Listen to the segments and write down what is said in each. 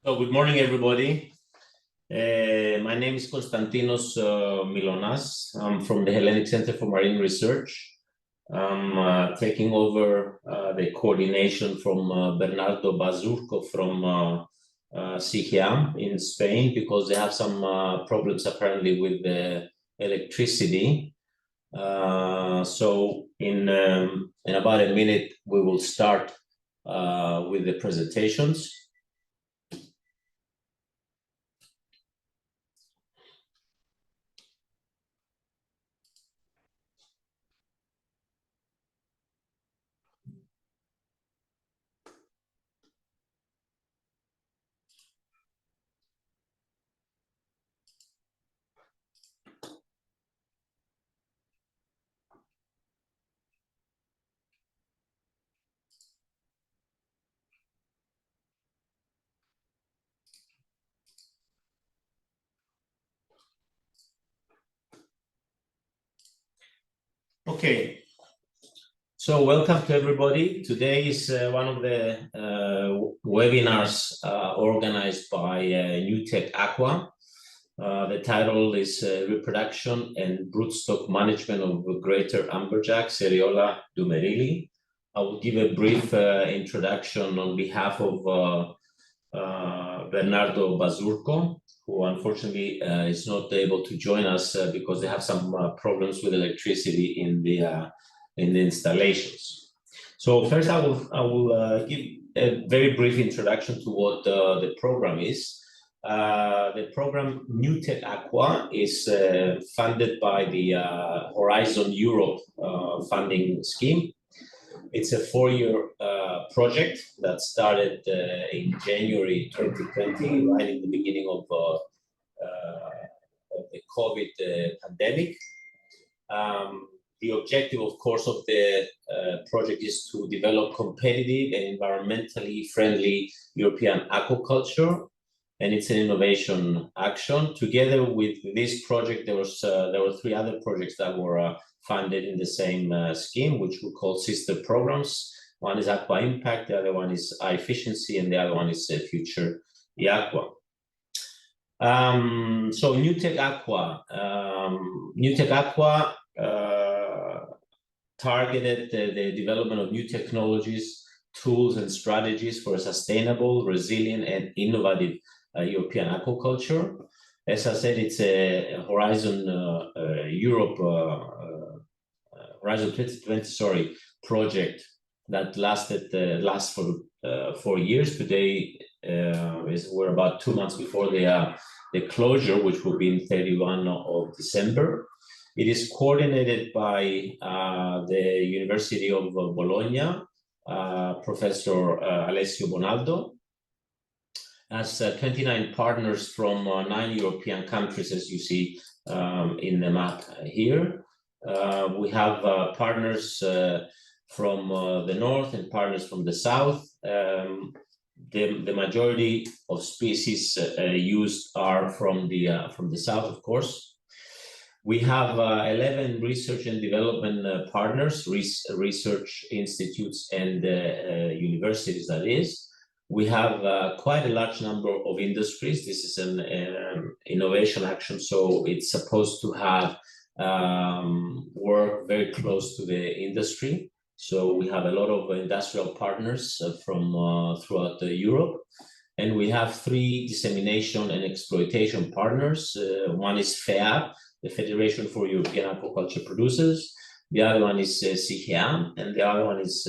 So good morning, everybody. My name is Constantinos Mylonas. I'm from the Hellenic Center for Marine Research. I'm taking over the coordination from Bernardo Basurco from CIHEAM in Spain because they have some problems apparently with the electricity. So in about a minute, we will start with the presentations. Okay, so welcome to everybody. Today is one of the webinars organized by NewTechAqua. The title is Reproduction and Broodstock Management of Greater Amberjack, Seriola, dumerili. I will give a brief introduction on behalf of Bernardo Basurco, who unfortunately is not able to join us because they have some problems with electricity in the installations. So first, I will give a very brief introduction to what the program is. The program NewTechAqua is funded by the Horizon Europe funding scheme. It's a 4-year project that started in January 2020, right in the beginning of the COVID pandemic. The objective, of course, of the project is to develop competitive and environmentally friendly European aquaculture, and it's an innovation action. Together with this project, there were 3 other projects that were funded in the same scheme, which we call sister programs. One is Aqua Impact, the other one is Efficiency, and the other one is Future Aqua. So NewTechAqua, NewTechAqua targeted the development of new technologies, tools, and strategies for a sustainable, resilient, and innovative European aquaculture. As I said, it's a Horizon Europe, Horizon 2020, project that lasts for 4 years. Today we're about 2 months before the closure, which will be in 31 of December. It is coordinated by the University of Bologna, Professor Alessio Bonaldo, as 29 partners from 9 European countries, as you see in the map here. We have partners from the north and partners from the south. The majority of species used are from the south, of course. We have 11 research and development partners, research institutes and universities, that is. We have quite a large number of industries. This is an innovation action, so it's supposed to have work very close to the industry. So we have a lot of industrial partners from throughout Europe. And we have 3 dissemination and exploitation partners. One is FEAP, the Federation for European Aquaculture Producers. The other one is CIHEAM, and the other one is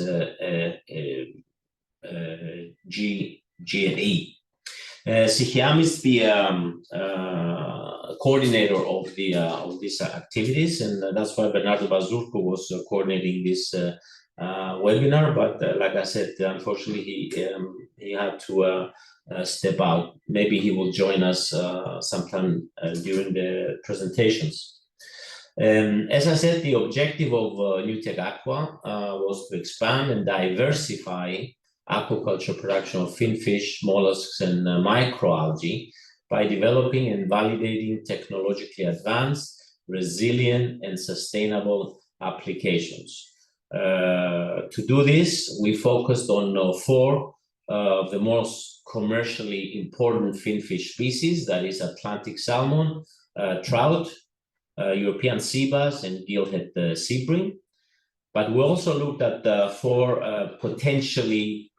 GNE. CIHEAM is the coordinator of these activities, and that's why Bernardo Basurco was coordinating this webinar. But like I said, unfortunately, he had to step out. Maybe he will join us sometime during the presentations. As I said, the objective of NewTechAqua was to expand and diversify aquaculture production of finfish, mollusks, and microalgae by developing and validating technologically advanced, resilient, and sustainable applications. To do this, we focused on 4 of the most commercially important finfish species, that is Atlantic salmon, trout, European sea bass, and gillhead sea bream. But we also looked at 4 potentially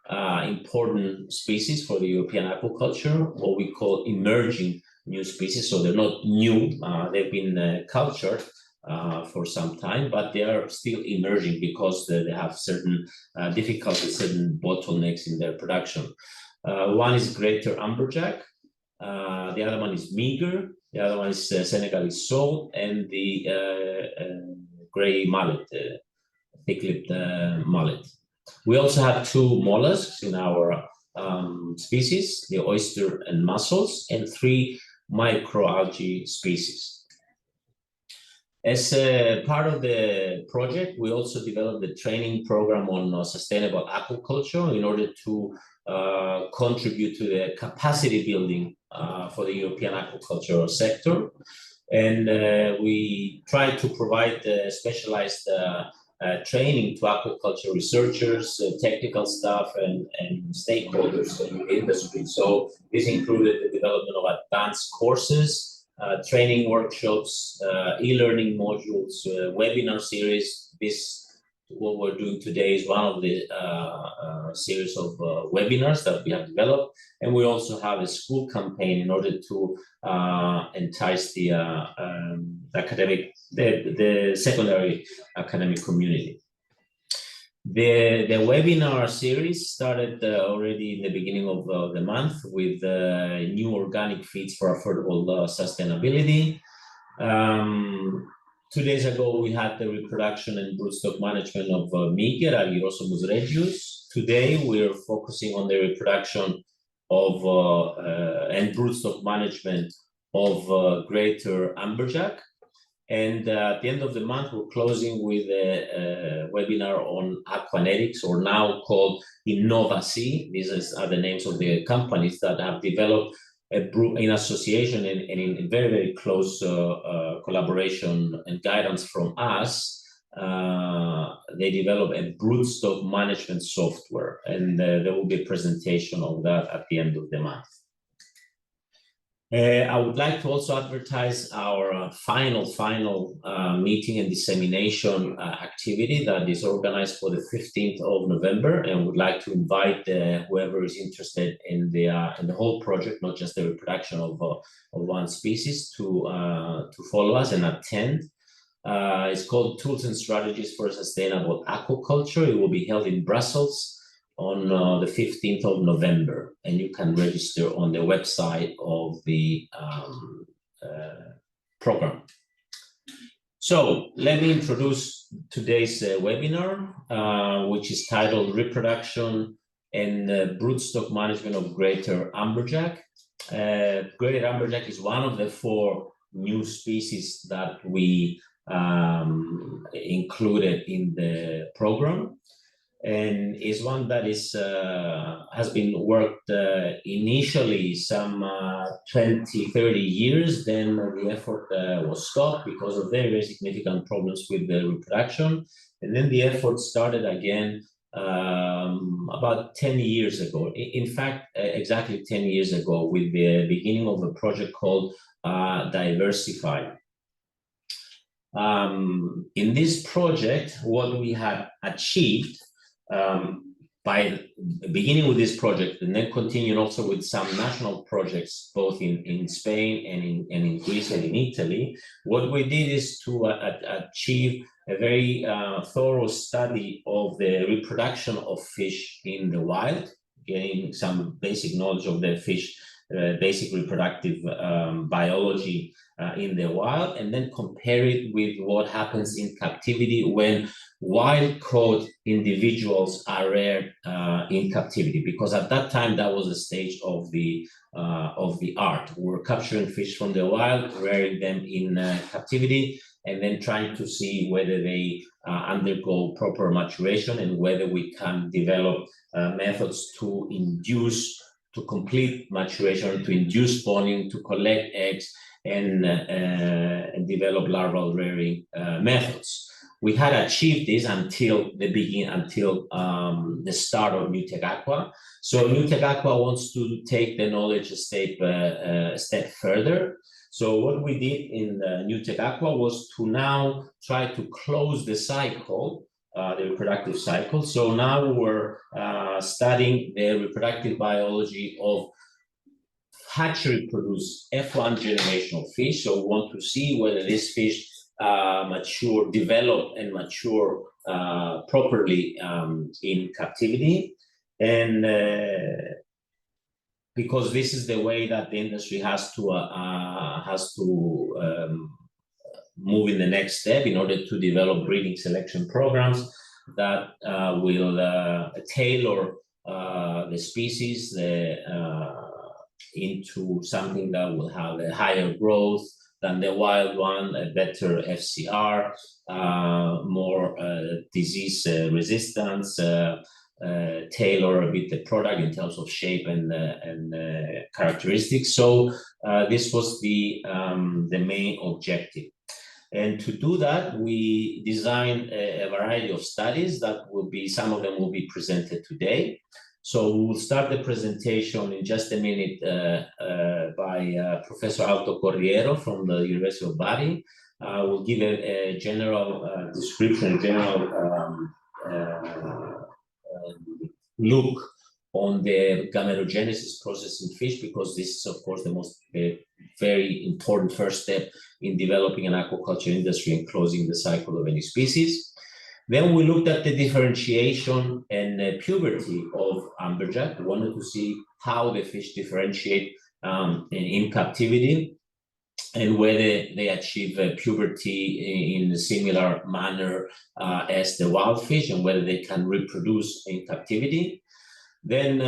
important species for the European aquaculture, what we call emerging new species. So they're not new, they've been cultured for some time, but they are still emerging because they have certain difficulties, certain bottlenecks in their production. One is greater amberjack, the other one is meager, the other one is Senegalese salt, and the gray mullet, thick-lipped mullet. We also have 2 mollusks in our species, the oyster and mussels, and 3 microalgae species. As a part of the project, we also developed a training program on sustainable aquaculture in order to contribute to the capacity building for the European aquaculture sector. And we try to provide specialized training to aquaculture researchers, technical staff, and stakeholders in the industry. So this included the development of advanced courses, training workshops, e-learning modules, webinar series. What we're doing today is one of the series of webinars that we have developed, and we also have a school campaign in order to entice the secondary academic community. The webinar series started already in the beginning of the month with new organic feeds for affordable sustainability. 2 days ago, we had the reproduction and broodstock management of Meager, Algirosomus regius. Today, we're focusing on the reproduction of and broodstock management of greater amberjack. And at the end of the month, we're closing with a webinar on aquanetics, or now called Innovasi. These are the names of the companies that have developed in association and in very, very close collaboration and guidance from us. They develop a broodstock management software, and there will be a presentation of that at the end of the month. I would like to also advertise our final meeting and dissemination activity that is organized for the 15th of November, and would like to invite whoever is interested in the whole project, not just the reproduction of one species, to follow us and attend. It's called Tools and Strategies for Sustainable Aquaculture. It will be held in Brussels on the 15th of November, and you can register on the website of the program. So let me introduce today's webinar, which is titled Reproduction and Broodstock Management of Greater Amberjack. Greater Amberjack is one of the 4 new species that we included in the program, and is one that is has been worked initially some 20-30 years. Then the effort was stopped because of very, very significant problems with the reproduction, and then the effort started again about 10 years ago. In fact, exactly 10 years ago, with the beginning of a project called Diversify. In this project, what we had achieved by beginning with this project, and then continuing also with some national projects, both in Spain and in Greece and in Italy, what we did is to achieve a very thorough study of the reproduction of fish in the wild, getting some basic knowledge of the fish, basic reproductive biology in the wild, and then compare it with what happens in captivity when wild-caught individuals are reared in captivity. Because at that time, that was the stage of the art. We're capturing fish from the wild, rearing them in captivity, and then trying to see whether they undergo proper maturation and whether we can develop methods to induce, to complete maturation, to induce spawning, to collect eggs, and develop larval rearing methods. we had achieved this until the start of NewTechAqua. So NewTechAqua wants to take the knowledge a step further. So what we did in NewTechAqua was to now try to close the cycle, the reproductive cycle. So now we're studying the reproductive biology of hatchery produced F1 generational fish. So we want to see whether this fish develop and mature properly in captivity. And because this is the way that the industry has to move in the next step in order to develop breeding selection programs that will tailor the species into something that will have a higher growth than the wild one, a better FCR, more disease resistance, tailor a bit the product in terms of shape and characteristics. So this was the main objective. And to do that, we designed a variety of studies that some of them will be presented today. So we will start the presentation in just a minute by Professor Aldo Corriero from the University of Bari. We'll give a general description, look on the gametogenesis process in fish, because this is, of course, the very important first step in developing an aquaculture industry and closing the cycle of any species. Then we looked at the differentiation and puberty of amberjack. We wanted to see how the fish differentiate in captivity and whether they achieve puberty in a similar manner as the wild fish, and whether they can reproduce in captivity. Then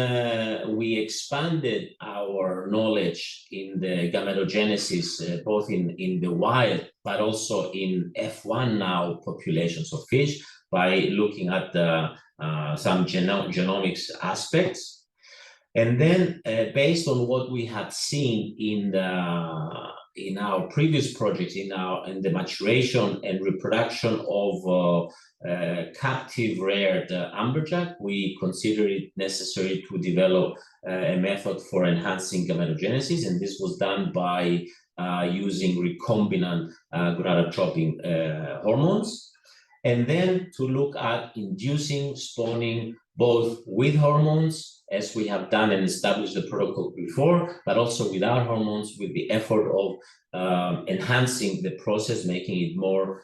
we expanded our knowledge in the gametogenesis, both in the wild, but also in F1 now populations of fish, by looking at some genomics aspects. And then based on what we had seen in our previous projects, in the maturation and reproduction of captive reared amberjack, we considered it necessary to develop a method for enhancing gametogenesis, and this was done by using recombinant gonadotropin hormones, and then to look at inducing spawning both with hormones, as we have done and established the protocol before, but also without hormones, with the effort of enhancing the process, making it more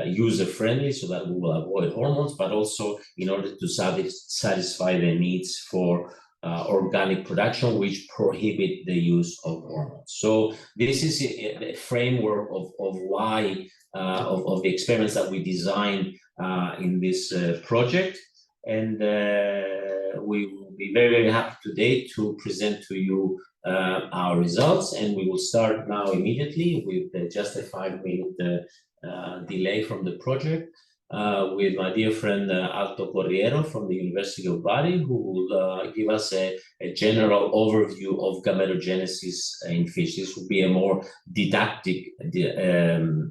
user-friendly so that we will avoid hormones, but also in order to satisfy the needs for organic production, which prohibit the use of hormones. So this is a framework of why, of the experiments that we designed in this project. And we will be very, very happy today to present to you our results. And we will start now immediately with just a 5-minute delay from the project with my dear friend Aldo Corriero from the University of Bari, who will give us a general overview of gametogenesis in fish. This will be a more didactic,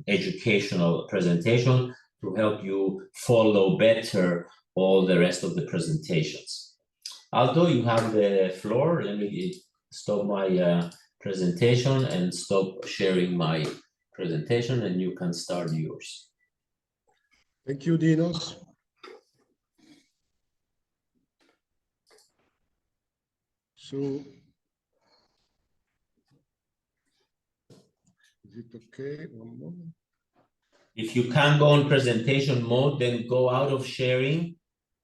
educational presentation to help you follow better all the rest of the presentations. Aldo, you have the floor. Let me stop my presentation and stop sharing my presentation, and you can start yours. Thank you, Dinos. So, is it okay? One moment. If you can't go on presentation mode, then go out of sharing,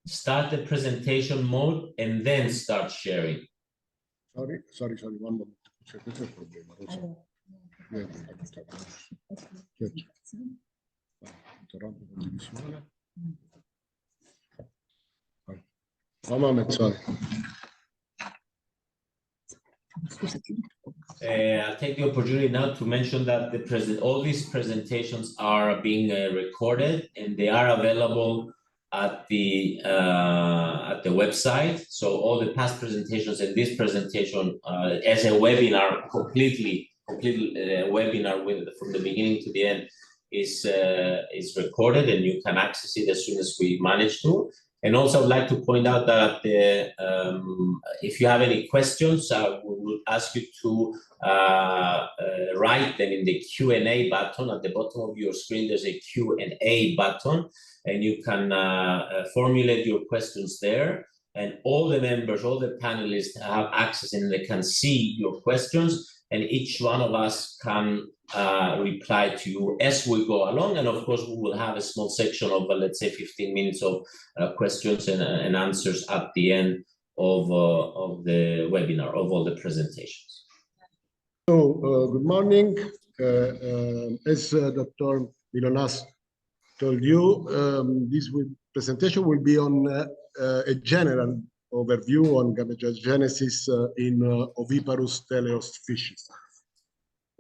start the presentation mode, and then start sharing. Sorry, one moment. C'è questo è il problema. Interrompo condivisione. One moment, sorry. I'll take the opportunity now to mention that all these presentations are being recorded, and they are available at the website. So all the past presentations and this presentation as a webinar, completely webinar from the beginning to the end, is recorded, and you can access it as soon as we manage to. And also, I would like to point out that if you have any questions, we will ask you to write them in the Q&A button at the bottom of your screen. There's a Q&A button, and you can formulate your questions there. And all the members, all the panelists have access, and they can see your questions, and each one of us can reply to you as we go along. And of course, we will have a small section of, let's say, 15 minutes of questions and answers at the end of the webinar, of all the presentations. So, good morning. As Dr. Mylonas told you, this presentation will be on a general overview on gametogenesis in oviparous teleost fishes.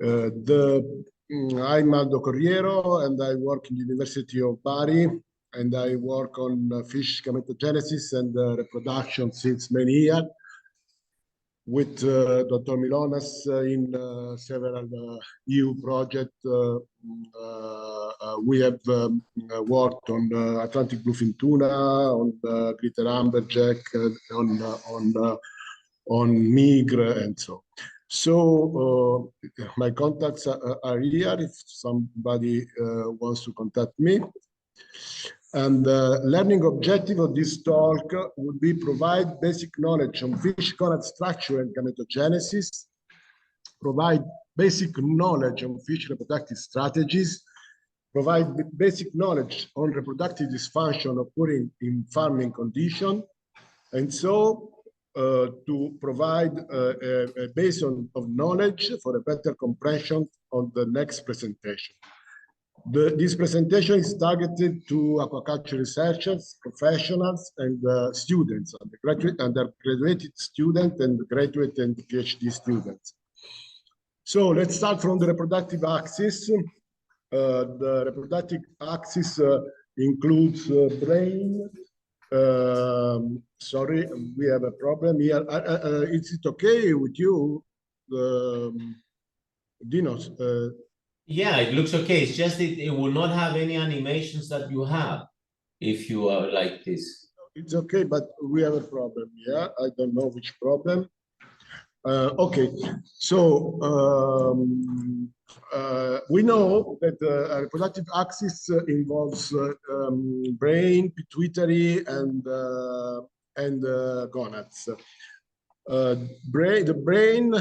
I'm Aldo Corriero, and I work in the University of Bari, and I work on fish gametogenesis and reproduction since many years with Dr. Mylonas in several EU projects. We have worked on Atlantic bluefin tuna, on glitter amberjack, on migre, and so. So my contacts are here if somebody wants to contact me. And the learning objective of this talk would be provide basic knowledge on fish gonad structure and gametogenesis, provide basic knowledge on fish reproductive strategies, provide basic knowledge on reproductive dysfunction occurring in farming conditions, and so to provide a base of knowledge for a better comprehension of the next presentation. This presentation is targeted to aquaculture researchers, professionals, and students, undergraduate students, and graduate and PhD students. So let's start from the reproductive axis. The reproductive axis includes brain. Sorry, we have a problem here. Is it okay with you, Dinos? Yeah, it looks okay. It's just it will not have any animations that you have if you are like this. It's okay, but we have a problem here. I don't know which problem. Okay, so we know that the reproductive axis involves brain, pituitary, and gonads. The brain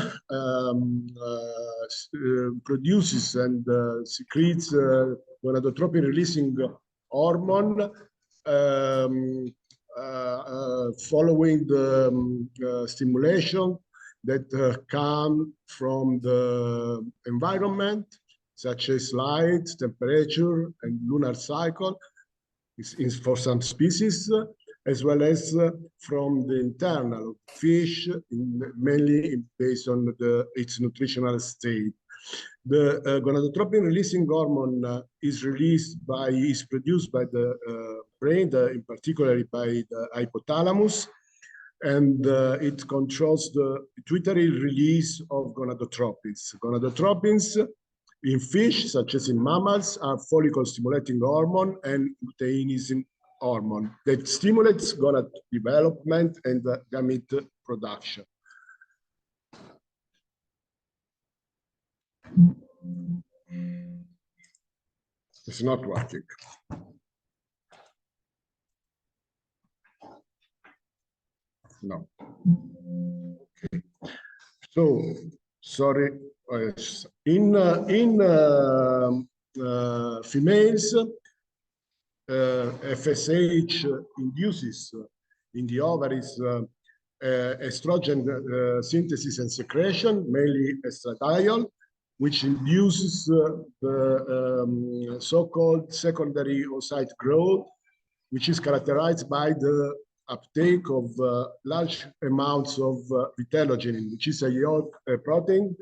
produces and secretes gonadotropin releasing hormone following the stimulation that come from the environment, such as light, temperature, and lunar cycle for some species, as well as from the internal fish, mainly based on its nutritional state. The gonadotropin releasing hormone is produced by the brain, in particular by the hypothalamus, and it controls the pituitary release of gonadotropins. Gonadotropins in fish, such as in mammals, are follicle-stimulating hormone and luteinizing hormone that stimulates gonad development and gamete production. It's not working. No. Okay. So, sorry. In females, FSH induces in the ovaries estrogen synthesis and secretion, mainly estradiol, which induces the so-called secondary oocyte growth, which is characterized by the uptake of large amounts of vitellogenin, which is a yolk protein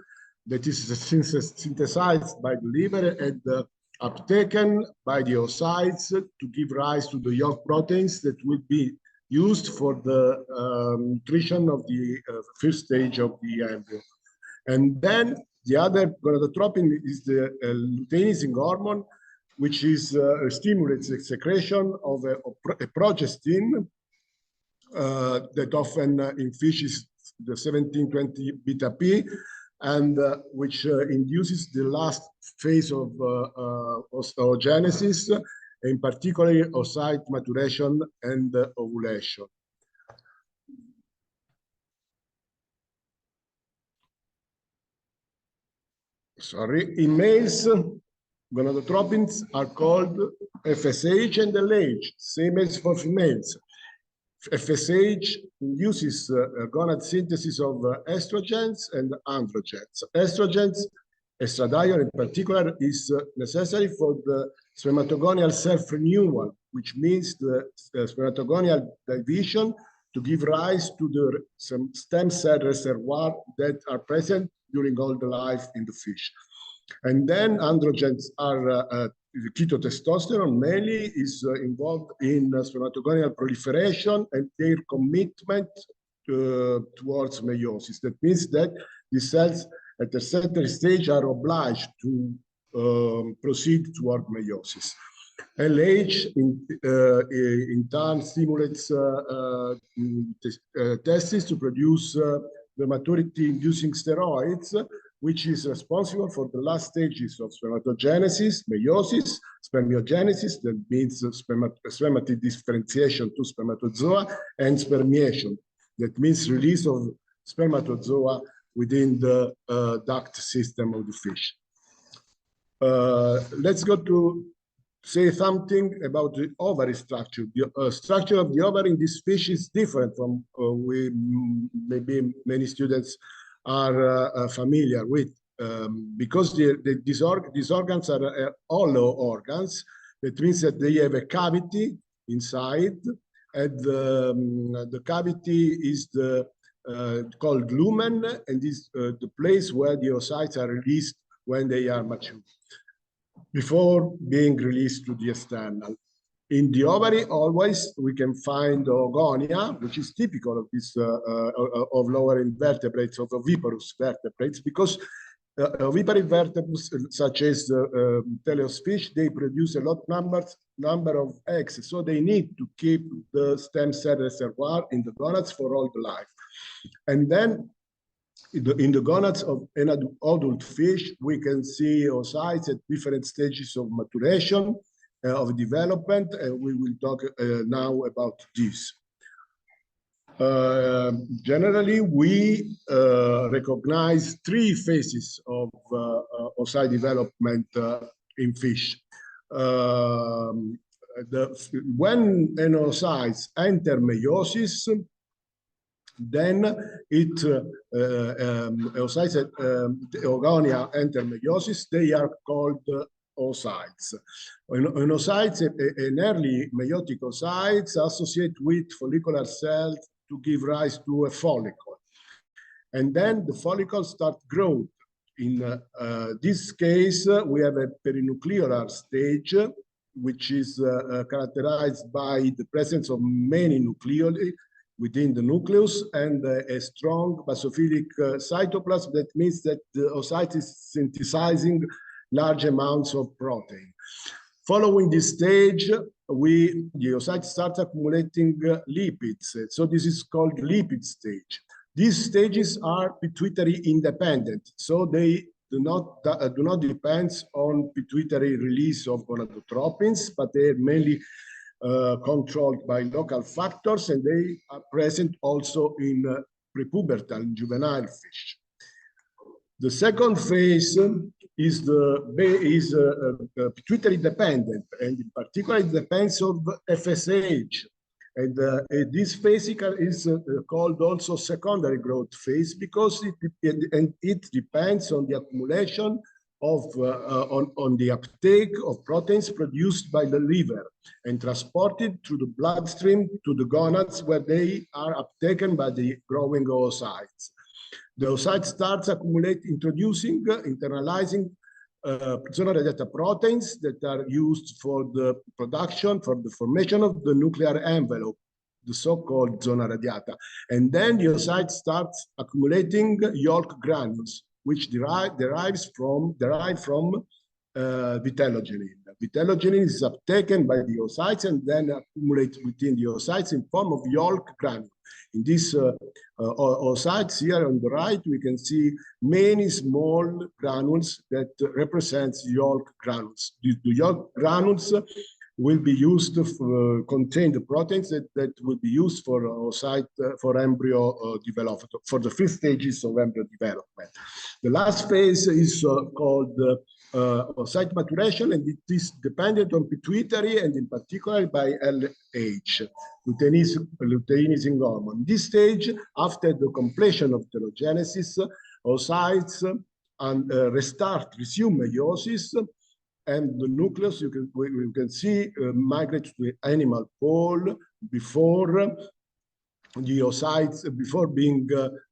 that is synthesized by the liver and uptaken by the oocytes to give rise to the yolk proteins that will be used for the nutrition of the first stage of the embryo. And then the other gonadotropin is the luteinizing hormone which is stimulates the secretion of a progestin that often in fish is the 1720 beta P, and which induces the last phase of osteogenesis, in particular oocyte maturation and ovulation. Sorry, in males, gonadotropins are called FSH and LH, same as for females. FSH induces gonad synthesis of estrogens and androgens. Estrogens, estradiol in particular, is necessary for the spermatogonial self-renewal, which means the spermatogonial division to give rise to the stem cell reservoir that are present during all the life in the fish. And then androgens are ketotestosterone mainly is involved in spermatogonial proliferation and their commitment towards meiosis. That means that the cells at a certain stage are obliged to proceed toward meiosis. LH in turn stimulates testes to produce the maturity-inducing steroids, which is responsible for the last stages of spermatogenesis, meiosis, spermiogenesis, that means spermatid differentiation to spermatozoa, and spermiation, that means release of spermatozoa within the duct system of the fish. Let's go to say something about the ovary structure. The structure of the ovary in this fish is different from maybe many students are familiar with, because these organs are hollow organs. That means that they have a cavity inside, and the cavity is called lumen, and is the place where the oocytes are released when they are mature, before being released to the external. In the ovary, always we can find oogonia, which is typical of this of lower invertebrates, of oviparous vertebrates, because oviparous vertebrates such as teleos fish, they produce a lot number of eggs, so they need to keep the stem cell reservoir in the gonads for all the life. And then in the gonads of an adult fish, we can see oocytes at different stages of maturation, of development, and we will talk now about this. Generally, we recognize three phases of oocyte development in fish. When an oocytes enter meiosis, then oocytes oogonia enter meiosis, they are called oocytes. In oocytes, an early meiotic oocytes associate with follicular cells to give rise to a follicle. And then the follicles start growth. In this case, we have a perinuclear stage, which is characterized by the presence of many nucleoli within the nucleus and a strong basophilic cytoplasm. That means that the oocyte is synthesizing large amounts of protein. Following this stage, the oocyte starts accumulating lipids. So this is called lipid stage. These stages are pituitary independent, so they do not depend on pituitary release of gonadotropins, but they are mainly controlled by local factors, and they are present also in prepubertal juvenile fish. The second phase is pituitary dependent, and in particular it depends on FSH. And this phase is called also secondary growth phase, because it depends on the accumulation of on the uptake of proteins produced by the liver and transported through the bloodstream to the gonads, where they are uptaken by the growing oocytes. The oocyte starts internalizing zona radiata proteins that are used for the production, for the formation of the nuclear envelope, the so-called zona radiata. And then the oocyte starts accumulating yolk granules, which derive from vitellogenin. Vitellogenin is uptaken by the oocytes and then accumulates within the oocytes in form of yolk granule. In these oocytes here on the right, we can see many small granules that represents yolk granules. The yolk granules will be used to contain the proteins that will be used for oocyte for embryo development, for the 5 stages of embryo development. The last phase is called oocyte maturation, and it is dependent on pituitary and in particular by LH, luteinizing hormone. This stage, after the completion of telogenesis, oocytes resume meiosis, and the nucleus, you can see, migrate to the animal pole before the oocytes, before being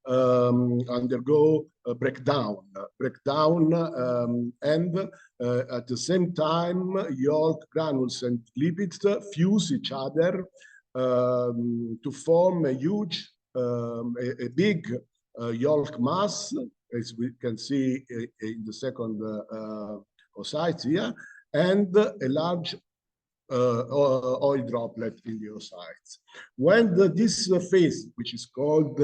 undergo breakdown, and at the same time, yolk granules and lipids fuse each other to form a huge, a big yolk mass, as we can see in the second oocytes here, and a large oil droplet in the oocytes. When this phase, which is called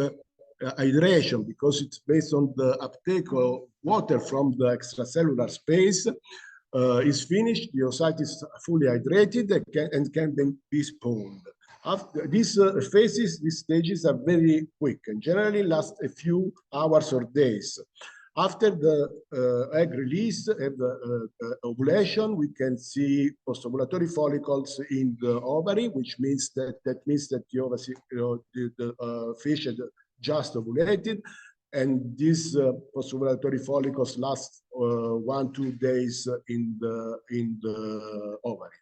hydration, because it's based on the uptake of water from the extracellular space, is finished, the oocyte is fully hydrated and can then be spawned. After these phases, these stages are very quick and generally last a few hours or days. After the egg release and the ovulation, we can see postovulatory follicles in the ovary, which means that the fish had just ovulated, and these postovulatory follicles last 1-2 days in the ovary.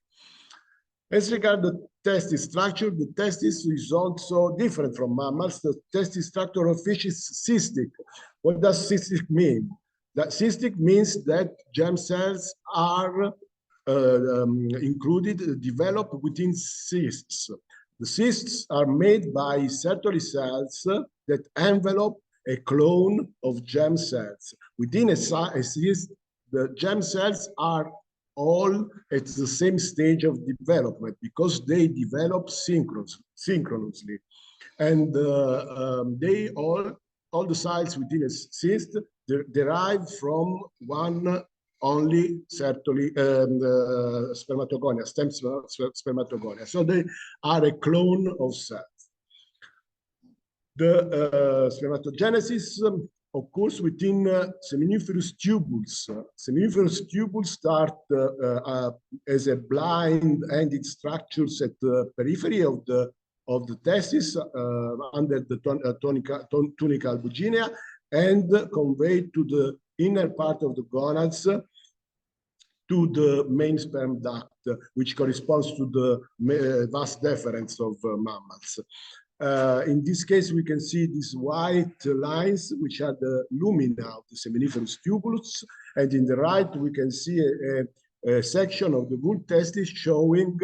As regards the testis structure, the testis is also different from mammals. The testis structure of fish is cystic. What does cystic mean? That cystic means that germ cells are developed within cysts. The cysts are made by Sertoli cells that envelop a clone of germ cells. Within a cyst, the germ cells are all at the same stage of development because they develop synchronously. And all the cells within a cyst derive from one only Sertoli spermatogonia, stem spermatogonia. So they are a clone of cells. The spermatogenesis occurs within seminiferous tubules. Seminiferous tubules start as a blind-ended structures at the periphery of the testis under the tunica albuginea and conveyed to the inner part of the gonads to the main sperm duct, which corresponds to the vas deferens of mammals. In this case, we can see these white lines, which are the lumina of the seminiferous tubules. And in the right, we can see a section of the bull testis showing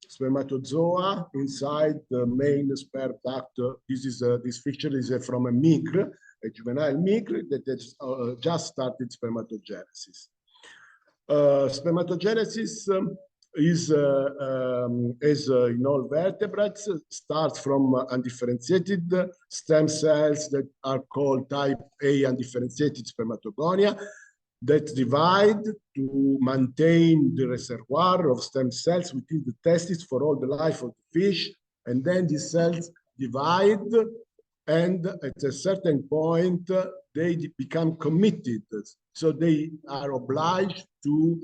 spermatozoa inside the main sperm duct. This picture is from a micre, a juvenile micre that has just started spermatogenesis. Spermatogenesis is, as in all vertebrates, starts from undifferentiated stem cells that are called type A undifferentiated spermatogonia that divide to maintain the reservoir of stem cells within the testis for all the life of the fish. And then these cells divide, and at a certain point, they become committed. So they are obliged to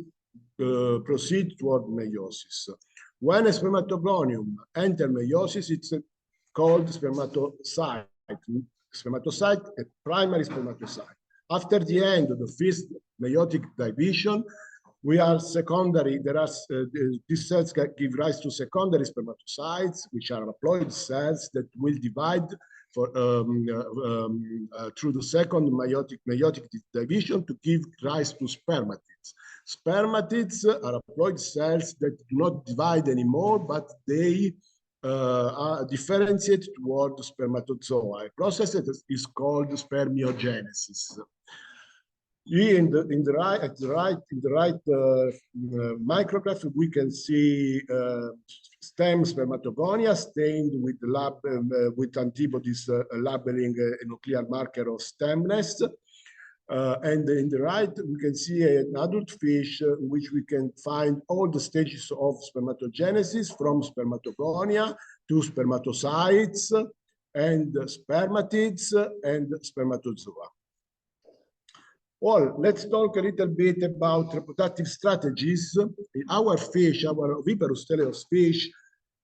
proceed toward meiosis. When a spermatogonium enters meiosis, it's called spermatocyte. Spermatocyte, a primary spermatocyte. After the end of the first meiotic division, we are secondary. These cells give rise to secondary spermatocytes, which are haploid cells that will divide through the second meiotic division to give rise to spermatids. Spermatids are haploid cells that do not divide anymore, but they differentiate toward the spermatozoa, a process that is called spermiogenesis. Here in the right micrograph, we can see stem spermatogonia stained with with antibodies labeling a nuclear marker of stemness. And in the right, we can see an adult fish in which we can find all the stages of spermatogenesis, from spermatogonia to spermatocytes and spermatids and spermatozoa. Well, let's talk a little bit about reproductive strategies. Our fish, our oviparous teleos fish,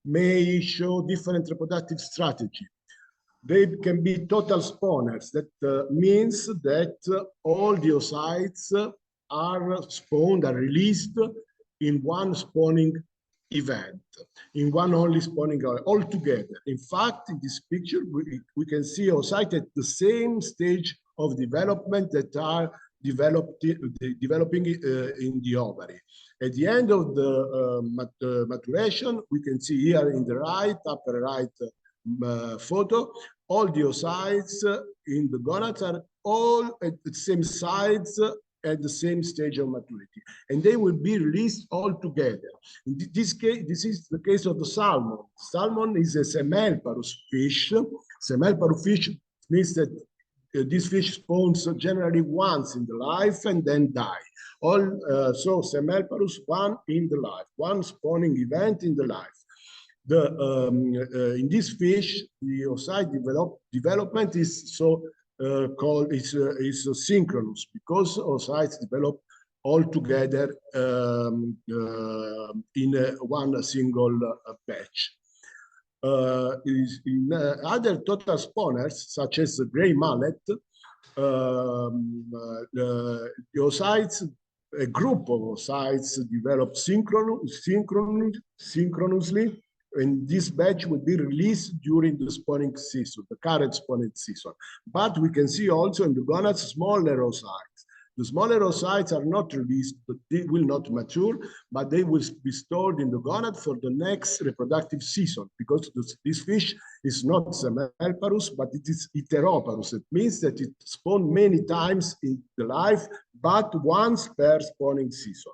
may show different reproductive strategy. They can be total spawners. That means that all the oocytes are spawned, are released in one spawning event, in one only spawning all together. In fact, in this picture, we can see oocytes at the same stage of development that are developing in the ovary. At the end of the maturation, we can see here in the right, upper right photo, all the oocytes in the gonads are all at the same size at the same stage of maturity, and they will be released all together. In this case, this is the case of the salmon. Salmon is a semelparous fish. Semelparous fish means that this fish spawns generally once in the life and then die. So semelparous, one in the life, one spawning event in the life. In this fish, the oocyte development is so called is synchronous, because oocytes develop all together in one single batch. In other total spawners, such as the gray mullet, the oocytes, a group of oocytes develop synchronously, and this batch will be released during the spawning season, the current spawning season. But we can see also in the gonads smaller oocytes. The smaller oocytes are not released, but they will not mature, but they will be stored in the gonad for the next reproductive season, because this fish is not semelparous, but it is heteroparous. It means that it spawns many times in the life, but once per spawning season.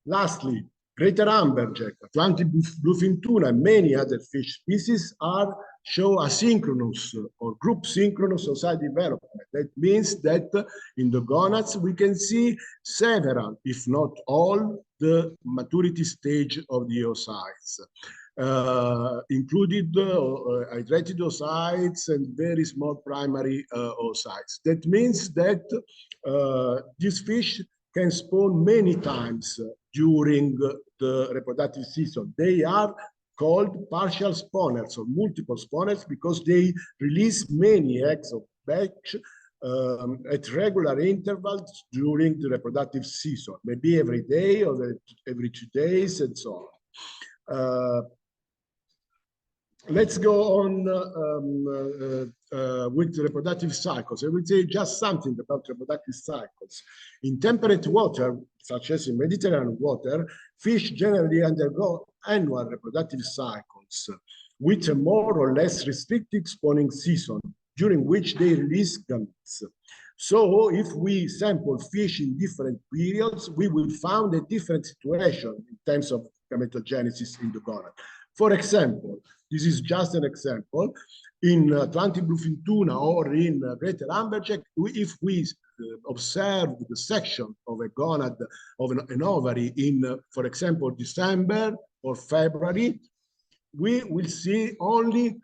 Lastly, greater amberjack, Atlantic bluefin tuna, and many other fish species show asynchronous or group synchronous oocyte development. That means that in the gonads we can see several, if not all, the maturity stage of the oocytes, included hydrated oocytes and very small primary oocytes. That means that this fish can spawn many times during the reproductive season. They are called partial spawners or multiple spawners because they release many eggs of batch at regular intervals during the reproductive season, maybe every day or every 2 days and so on. Let's go on with reproductive cycles. I will say just something about reproductive cycles. In temperate water, such as in Mediterranean water, fish generally undergo annual reproductive cycles with a more or less restricted spawning season, during which they release gametes. So if we sample fish in different periods, we will find a different situation in terms of gametogenesis in the gonad. For example, this is just an example, in Atlantic bluefin tuna or in greater amberjack, if we observe the section of a gonad of an ovary in, for example, December or February, we will see only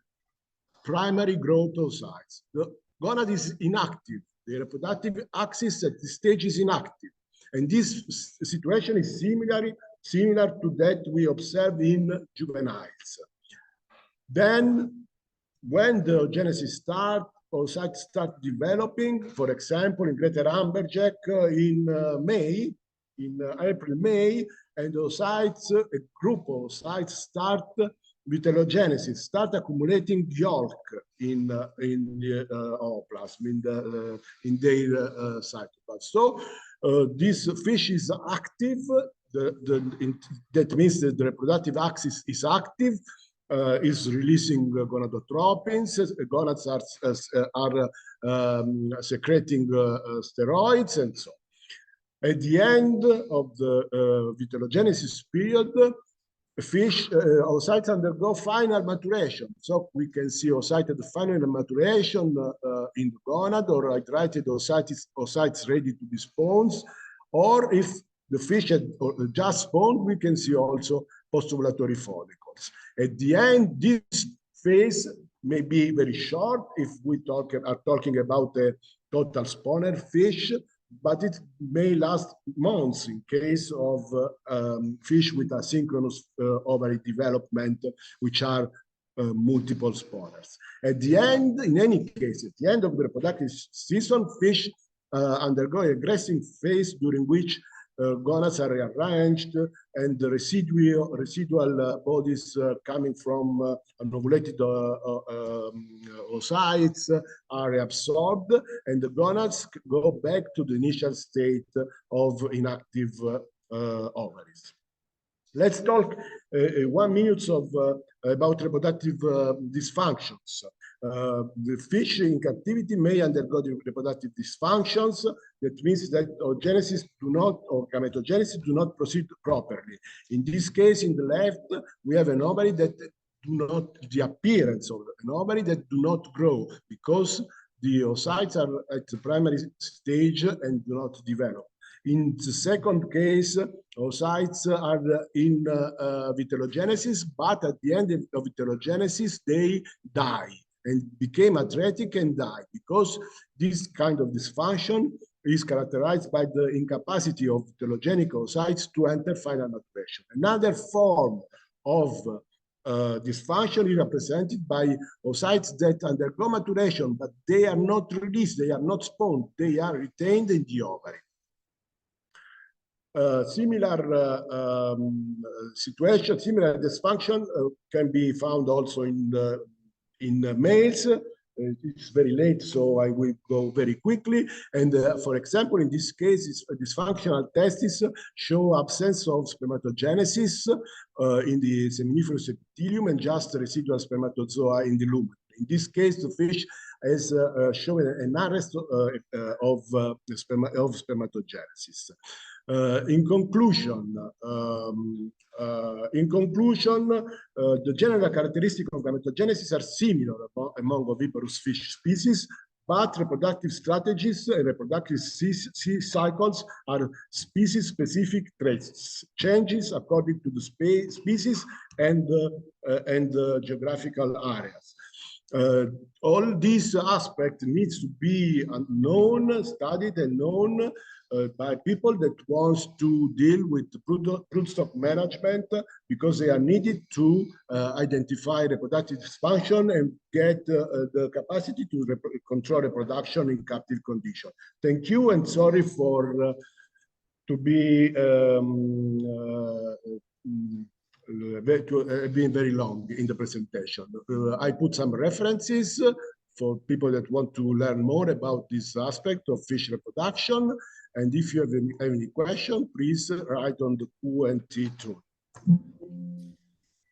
primary growth oocytes. The gonad is inactive. The reproductive axis at this stage is inactive. And this situation is similar to that we observe in juveniles. Then, when the oogenesis starts, oocytes start developing, for example, in greater amberjack in May, in April, May, and oocytes, a group of oocytes start vitellogenesis, start accumulating yolk in the ooplasm, in their cytoplasm. So this fish is active. That means that the reproductive axis is active, is releasing gonadotropins. Gonads are secreting steroids and so on. At the end of the vitellogenesis period, fish oocytes undergo final maturation. So we can see oocyte at the final maturation in the gonad, or hydrated oocytes ready to be spawned. Or if the fish had just spawned, we can see also postovulatory follicles. At the end, this phase may be very short if we are talking about a total spawner fish, but it may last months in case of fish with asynchronous ovary development, which are multiple spawners. At the end, in any case, at the end of the reproductive season, fish undergo a regressing phase during which gonads are rearranged and the residual bodies coming from ovulated oocytes are reabsorbed, and the gonads go back to the initial state of inactive ovaries. Let's talk 1 minute about reproductive dysfunctions. The fish in captivity may undergo the reproductive dysfunctions. That means that oogenesis or gametogenesis do not proceed properly. In this case, in the left, we have an ovary that the appearance of an ovary that do not grow because the oocytes are at the primary stage and do not develop. In the second case, oocytes are in vitellogenesis, but at the end of vitellogenesis, they die and became atretic and die, because this kind of dysfunction is characterized by the incapacity of vitellogenic oocytes to enter final maturation. Another form of dysfunction is represented by oocytes that undergo maturation, but they are not released, they are not spawned, they are retained in the ovary. Similar situation, similar dysfunction can be found also in males. It's very late, so I will go very quickly. And for example, in this case, dysfunctional testes show absence of spermatogenesis in the seminiferous epithelium and just residual spermatozoa in the lumen. In this case, the fish has shown an arrest of spermatogenesis. In conclusion, the general characteristics of gametogenesis are similar among oviparous fish species, but reproductive strategies and reproductive cycles are species-specific traits, changes according to the species and geographical areas. All these aspects needs to be known, studied and known by people that wants to deal with broodstock management, because they are needed to identify reproductive dysfunction and get the capacity to control reproduction in captive condition. Thank you, and sorry for to be being very long in the presentation. I put some references for people that want to learn more about this aspect of fish reproduction. And if you have any question, please write on the Q&A tool.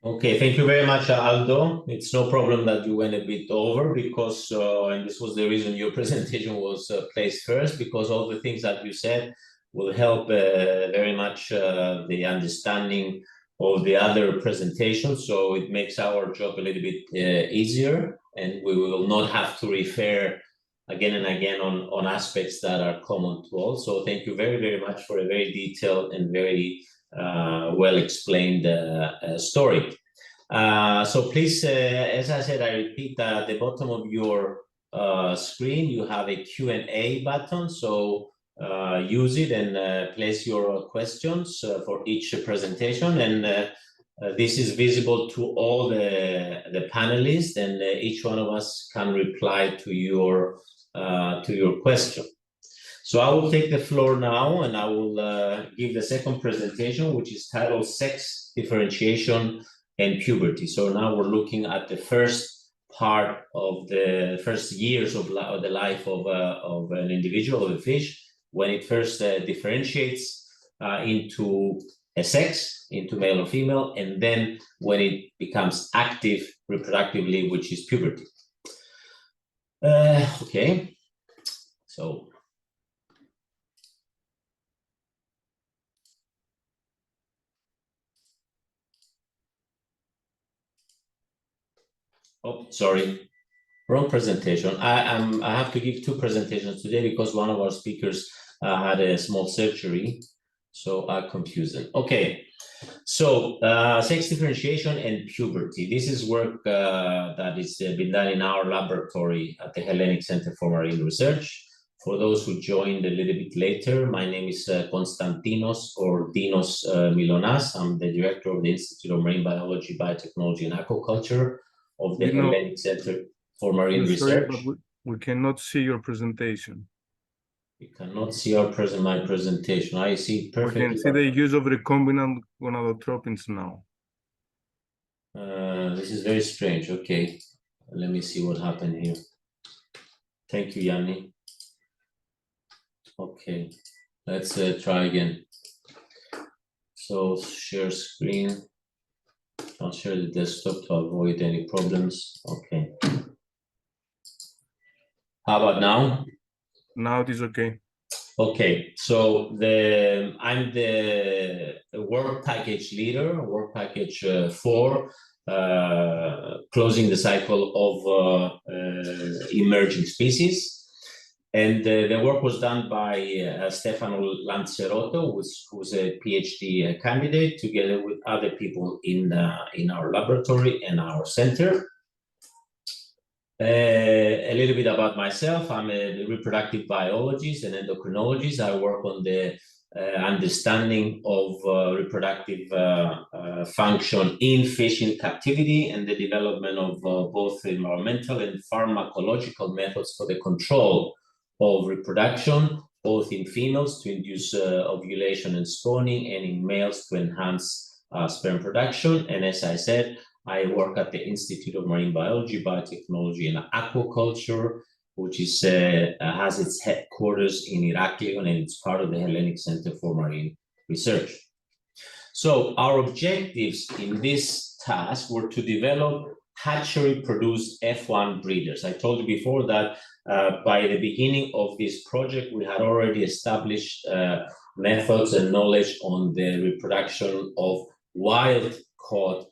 Okay, thank you very much, Aldo. It's no problem that you went a bit over, because, and this was the reason your presentation was placed first, because all the things that you said will help very much the understanding of the other presentations. So it makes our job a little bit easier, and we will not have to refer again and again on aspects that are common to all. So thank you very, very much for a very detailed and very well explained story. So please, as I said, I repeat, at the bottom of your screen, you have a Q&A button. So use it and place your questions for each presentation. And this is visible to all the panelists, and each one of us can reply to your question. So I will take the floor now, and I will give the second presentation, which is titled Sex, Differentiation, and Puberty. So now we're looking at the first part of the first years of the life of an individual, of a fish, when it first differentiates into a sex into male or female, and then when it becomes active reproductively, which is puberty. Okay, so oh, sorry, wrong presentation. I have to give two presentations today because one of our speakers had a small surgery, so I confused them. Okay, so sex differentiation and puberty. This is work that is been done in our laboratory at the Hellenic Center for Marine Research. For those who joined a little bit later, my name is Constantinos or Dinos Mylonas. I'm the director of the Institute of Marine Biology, Biotechnology, and Aquaculture of the Hellenic Center for Marine Research. Sorry, but we cannot see your presentation. You cannot see my presentation. I see perfectly. We can see the use of recombinant gonadotropins now. This is very strange. Okay, let me see what happened here. Thank you, Yanni. Okay, let's try again. So share screen. I'll share the desktop to avoid any problems. Okay. How about now? Now it is okay. Okay, so I'm the work package leader, work package 4, closing the cycle of emerging species. And the work was done by Stefano Lancerotto, who's a PhD candidate, together with other people in our laboratory and our center. A little bit about myself. I'm a reproductive biologist and endocrinologist. I work on the understanding of reproductive function in fish in captivity and the development of both environmental and pharmacological methods for the control of reproduction, both in females to induce ovulation and spawning, and in males to enhance sperm production. And as I said, I work at the Institute of Marine Biology, Biotechnology, and Aquaculture, which is has its headquarters in Heraklion, and it's part of the Hellenic Center for Marine Research. So our objectives in this task were to develop hatchery-produced F1 breeders. I told you before that by the beginning of this project, we had already established methods and knowledge on the reproduction of wild-caught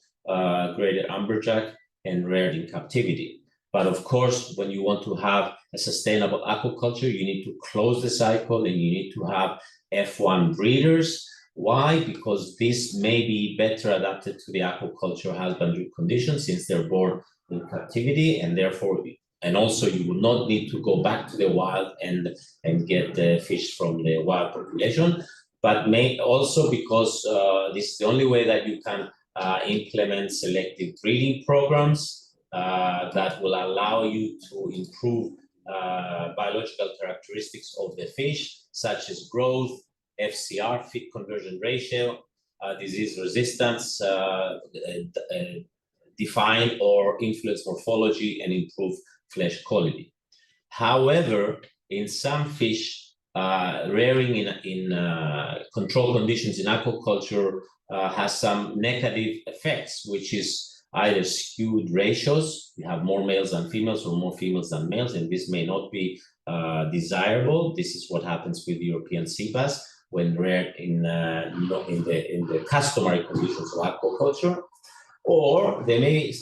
graded amberjack and reared in captivity. But of course, when you want to have a sustainable aquaculture, you need to close the cycle and you need to have F1 breeders. Why? Because this may be better adapted to the aquaculture husbandry conditions since they're born in captivity, and therefore, and also you will not need to go back to the wild and get the fish from the wild population, but may also because this is the only way that you can implement selective breeding programs that will allow you to improve biological characteristics of the fish, such as growth, FCR, feed conversion ratio, disease resistance, define or influence morphology, and improve flesh quality. However, in some fish, rearing in controlled conditions in aquaculture has some negative effects, which is either skewed ratios. You have more males than females or more females than males, and this may not be desirable. This is what happens with European sea bass when reared in the customary conditions of aquaculture. Or they may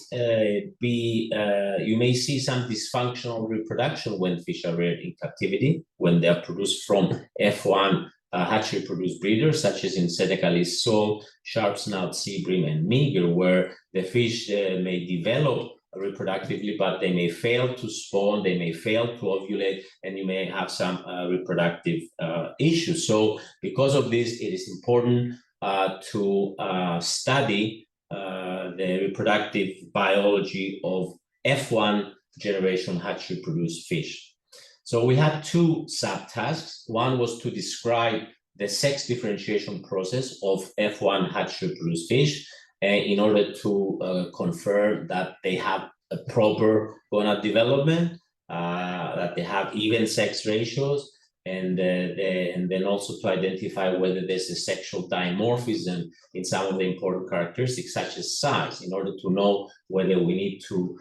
you may see some dysfunctional reproduction when fish are reared in captivity, when they are produced from F1 hatchery-produced breeders, such as in Senegalese sole, sharp snout, sea bream, and meager, where the fish may develop reproductively, but they may fail to spawn, they may fail to ovulate, and you may have some reproductive issues. So because of this, it is important to study the reproductive biology of F1 generation hatchery-produced fish. So we had two subtasks. One was to describe the sex differentiation process of F1 hatchery-produced fish in order to confirm that they have a proper gonad development, that they have even sex ratios, and then also to identify whether there's a sexual dimorphism in some of the important characteristics, such as size, in order to know whether we need to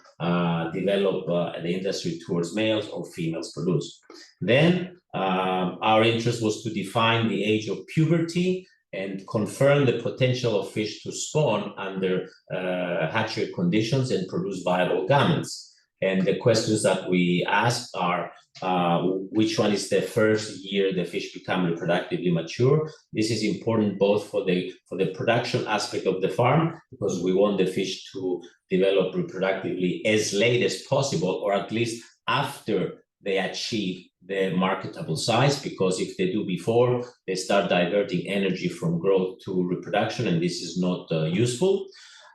develop the industry towards males or females produce. Then our interest was to define the age of puberty and confirm the potential of fish to spawn under hatchery conditions and produce viable gametes. And the questions that we ask are, which one is the first year the fish become reproductively mature? This is important both for the production aspect of the farm, because we want the fish to develop reproductively as late as possible, or at least after they achieve the marketable size, because if they do before, they start diverting energy from growth to reproduction, and this is not useful.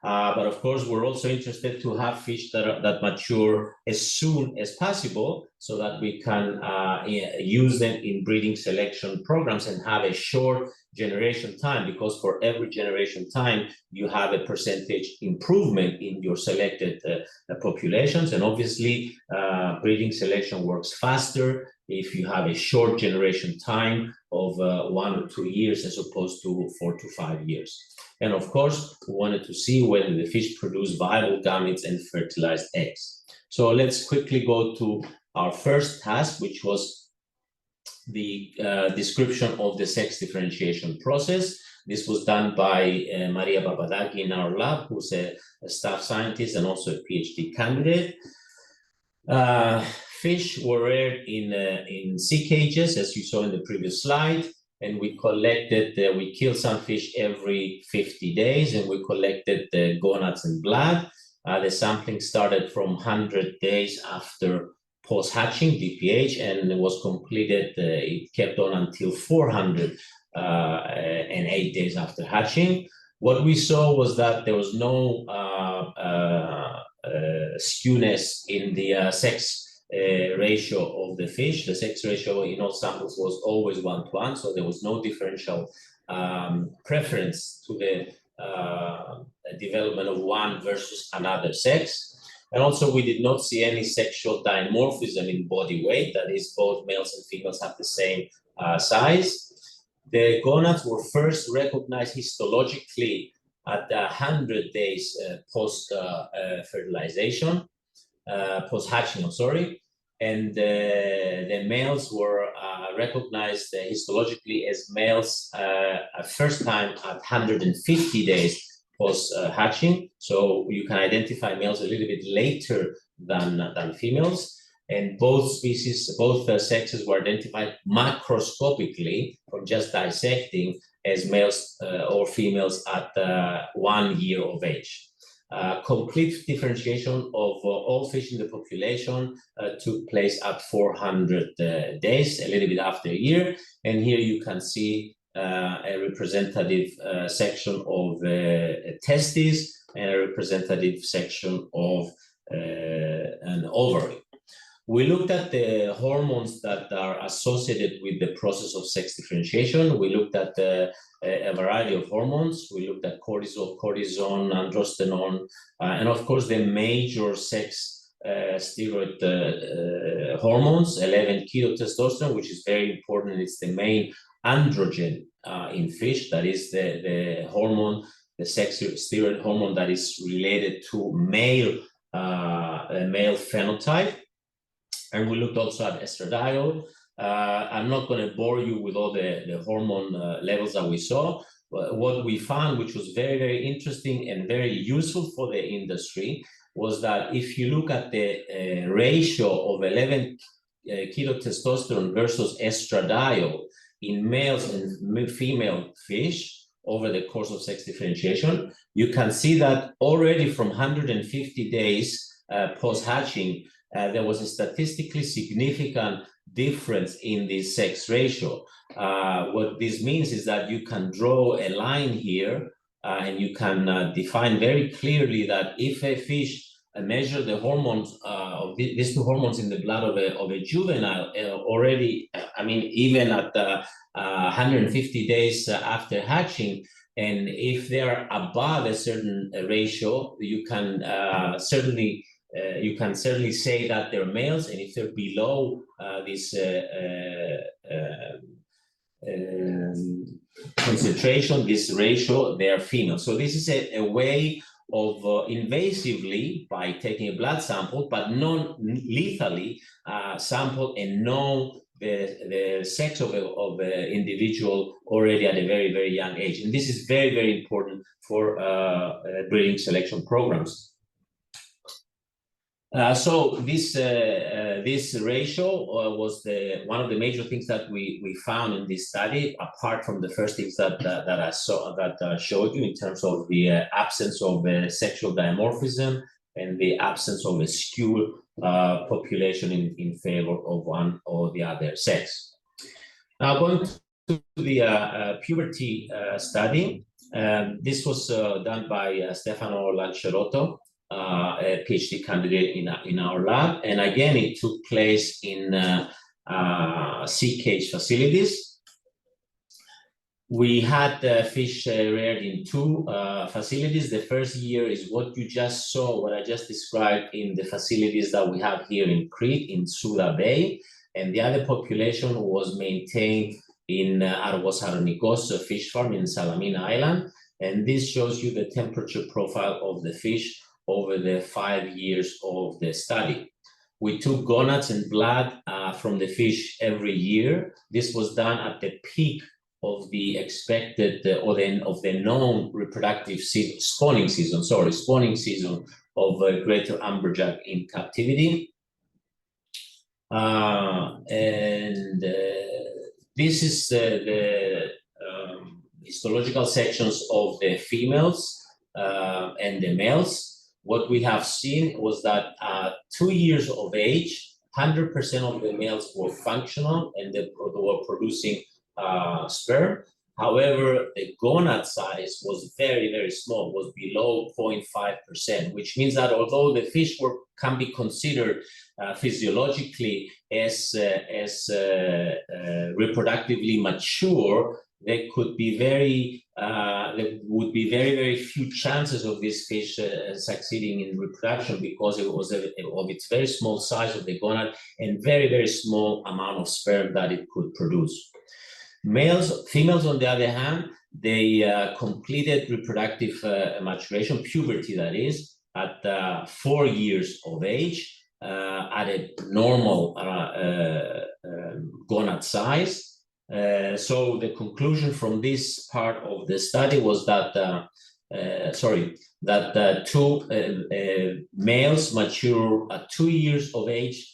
But of course, we're also interested to have fish that mature as soon as possible, so that we can use them in breeding selection programs and have a short generation time, because for every generation time, you have a percentage improvement in your selected populations. And obviously, breeding selection works faster if you have a short generation time of 1 or 2 years as opposed to 4 to 5 years. And of course, we wanted to see whether the fish produce viable gametes and fertilized eggs. So let's quickly go to our first task, which was the description of the sex differentiation process. This was done by Maria Papadaki in our lab, who's a staff scientist and also a PhD candidate. Fish were reared in sea cages, as you saw in the previous slide. And we collected, we killed some fish every 50 days, and we collected the gonads and blood. The sampling started from 100 days after post-hatching, DPH, and it was completed, it kept on until 408 days after hatching. What we saw was that there was no skewness in the sex ratio of the fish. The sex ratio in all samples was always 1:1, so there was no differential preference to the development of one versus another sex. And also, we did not see any sexual dimorphism in body weight, that is, both males and females have the same size. The gonads were first recognized histologically at 100 days post-fertilization. Post-hatching, I'm sorry, and the males were recognized histologically as males first time at 150 days post-hatching. So you can identify males a little bit later than females, and both species, both sexes were identified macroscopically from just dissecting as males or females at 1 year of age. Complete differentiation of all fish in the population took place at 400 days, a little bit after a year. And here you can see a representative section of testes and a representative section of an ovary. We looked at the hormones that are associated with the process of sex differentiation. We looked at a variety of hormones. We looked at cortisol, cortisone, androstenone, and of course the major sex steroid hormones, 11-keto-testosterone, which is very important. It's the main androgen in fish. That is the hormone, the sex steroid hormone that is related to male phenotype. And we looked also at estradiol. I'm not going to bore you with all the hormone levels that we saw. What we found, which was very, very interesting and very useful for the industry, was that if you look at the ratio of 11-keto-testosterone versus estradiol in males and female fish over the course of sex differentiation, you can see that already from 150 days post-hatching, there was a statistically significant difference in the sex ratio. What this means is that you can draw a line here and you can define very clearly that if a fish measure the hormones of these two hormones in the blood of a juvenile already, I mean, even at 150 days after hatching, and if they are above a certain ratio, you can certainly you can certainly say that they're males, and if they're below this concentration, this ratio, they are female. So this is a way of invasively, by taking a blood sample, but non-lethally sample and know the sex of an individual already at a very, very young age. And this is very, very important for breeding selection programs. So this ratio was one of the major things that we found in this study, apart from the first things that I showed you in terms of the absence of sexual dimorphism and the absence of a skewed population in favor of one or the other sex. Now going to the puberty study, this was done by Stefano Lancerotto, a PhD candidate in our lab, and again it took place in sea cage facilities. We had fish reared in two facilities. The first year is what you just saw, what I just described in the facilities that we have here in Crete, in Souda Bay, and the other population was maintained in Argos Arnikos fish farm in Salamina Island, and this shows you the temperature profile of the fish over the 5 years of the study. We took gonads and blood from the fish every year. This was done at the peak of the expected of the known reproductive spawning season of greater amberjack in captivity. This is the histological sections of the females and the males. What we have seen was that at 2 years of age, 100% of the males were functional and they were producing sperm. However, the gonad size was very, very small, was below 0.5%, which means that although the fish can be considered physiologically as reproductively mature, there would be very, very few chances of this fish succeeding in reproduction because it was of its very small size of the gonad and very, very small amount of sperm that it could produce. Females, on the other hand, they completed reproductive maturation, puberty that is, at 4 years of age at a normal gonad size. So the conclusion from this part of the study was that two males mature at 2 years of age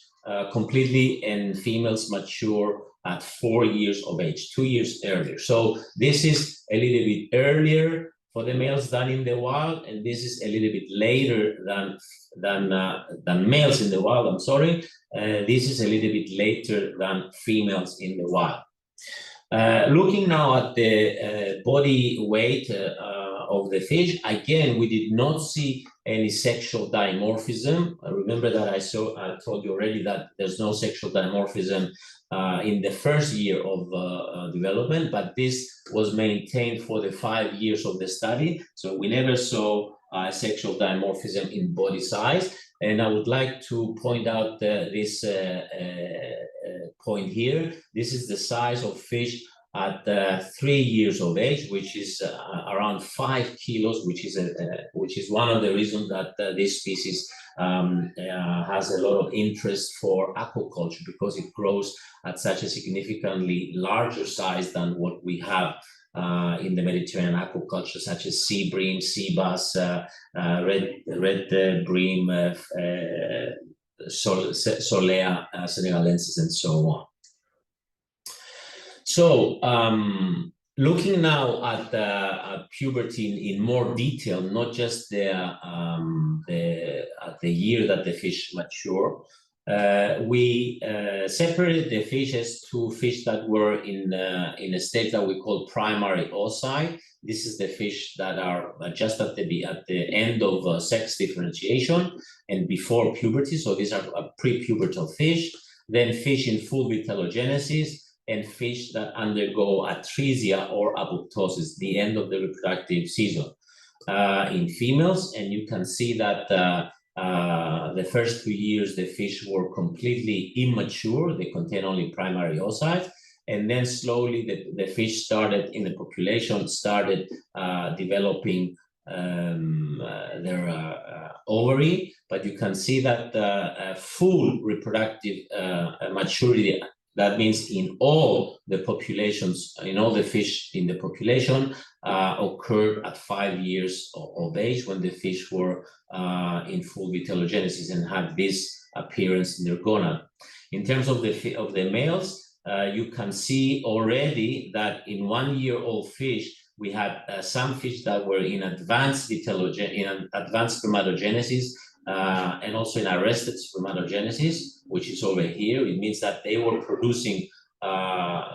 completely, and females mature at 4 years of age, 2 years earlier. So this is a little bit earlier for the males than in the wild, and this is a little bit later than males in the wild. I'm sorry. This is a little bit later than females in the wild. Looking now at the body weight of the fish, again, we did not see any sexual dimorphism. Remember that I told you already that there's no sexual dimorphism in the first year of development, but this was maintained for the 5 years of the study. So we never saw sexual dimorphism in body size. And I would like to point out this point here. This is the size of fish at 3 years of age, which is around 5 kilos, which is one of the reasons that this species has a lot of interest for aquaculture, because it grows at such a significantly larger size than what we have in the Mediterranean aquaculture, such as sea bream, sea bass, red bream, solea, senegalensis, and so on. So, looking now at puberty in more detail, not just at the year that the fish mature, we separated the fishes to fish that were in a state that we call primary oocyte. This is the fish that are just at the end of sex differentiation and before puberty. So these are pre-pubertal fish. Then fish in full vitellogenesis, and fish that undergo atresia or apoptosis, the end of the reproductive season in females. And you can see that The first 2 years, the fish were completely immature. They contain only primary oocytes. And then slowly the fish started in the population, started developing their ovary. But you can see that full reproductive maturity, that means in all the populations, in all the fish in the population, occurred at 5 years of age, when the fish were in full vitellogenesis and had this appearance in their gonad. In terms of the males, you can see already that in 1 year old fish, we had some fish that were in advanced spermatogenesis, and also in arrested spermatogenesis, which is over here. It means that they were producing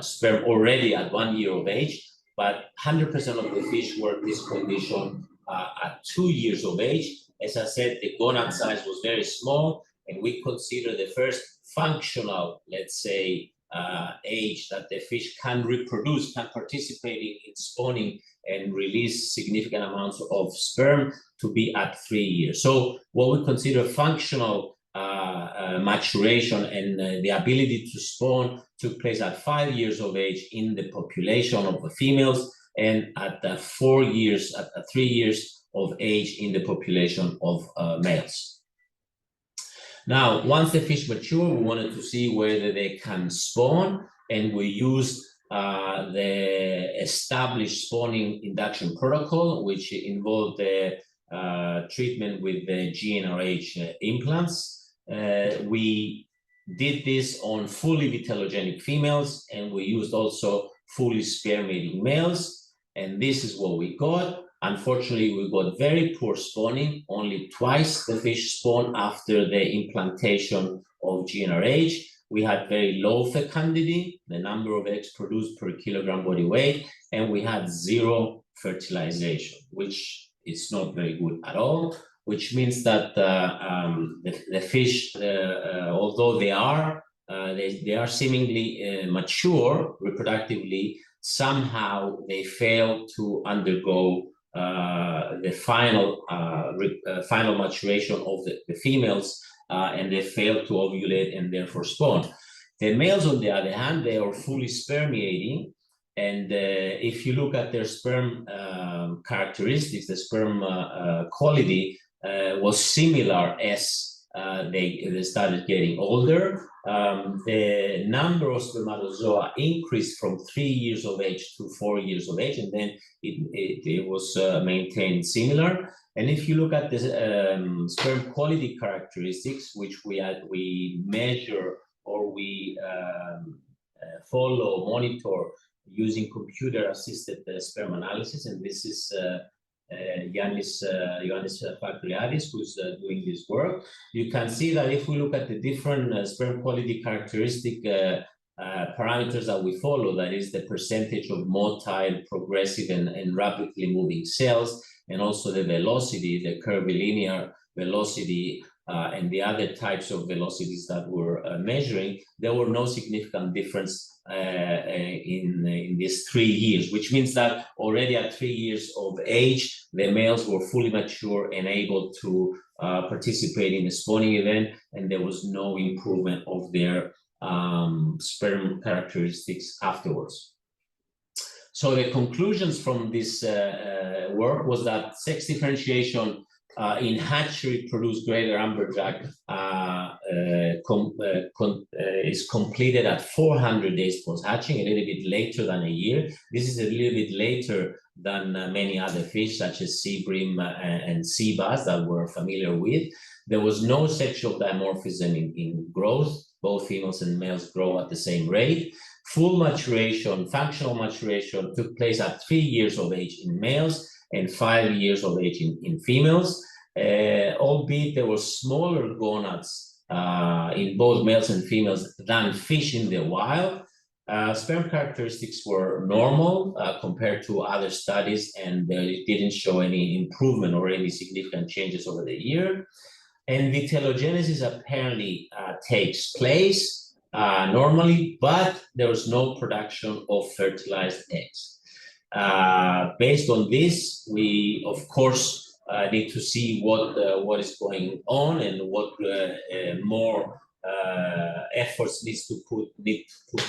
sperm already at 1 year of age, but 100% of the fish were in this condition at 2 years of age. As I said, the gonad size was very small, and we consider the first functional, let's say, age that the fish can reproduce, can participate in spawning and release significant amounts of sperm, to be at 3 years. So what we consider functional maturation and the ability to spawn took place at 5 years of age in the population of the females, and at 4 years, at 3 years of age in the population of males. Now, once the fish mature, we wanted to see whether they can spawn, and we used the established spawning induction protocol, which involved the treatment with the GnRH implants. We did this on fully vitellogenic females, and we used also fully spermating males, and this is what we got. Unfortunately, we got very poor spawning. Only twice the fish spawned after the implantation of GnRH. We had very low fecundity, the number of eggs produced per kilogram body weight, and we had 0 fertilization, which is not very good at all, which means that the fish, although they are seemingly mature reproductively, somehow they fail to undergo the final maturation of the females, and they fail to ovulate and therefore spawn. The males, on the other hand, they are fully spermiating, and if you look at their sperm characteristics, the sperm quality was similar as they started getting older. The number of spermatozoa increased from 3 years of age to 4 years of age, and then it was maintained similar. And if you look at the sperm quality characteristics, which we measure or we follow, monitor using computer-assisted sperm analysis, and this is Ioannis Fakriadis, who's doing this work. You can see that if we look at the different sperm quality characteristic parameters that we follow, that is the percentage of motile, progressive, and rapidly moving cells, and also the velocity, the curvilinear velocity, and the other types of velocities that we're measuring, there were no significant difference in these 3 years, which means that already at 3 years of age, the males were fully mature and able to participate in the spawning event, and there was no improvement of their sperm characteristics afterwards. So the conclusions from this work was that sex differentiation in hatchery produced greater amberjack is completed at 400 days post-hatching, a little bit later than a year. This is a little bit later than many other fish, such as sea bream and sea bass that we're familiar with. There was no sexual dimorphism in growth. Both females and males grow at the same rate. Full maturation, functional maturation, took place at 3 years of age in males and 5 years of age in females, albeit there were smaller gonads in both males and females than fish in the wild. Sperm characteristics were normal compared to other studies, and they didn't show any improvement or any significant changes over the year. And vitellogenesis apparently takes place normally, but there was no production of fertilized eggs. Based on this, we, of course, need to see what is going on and what more efforts need to put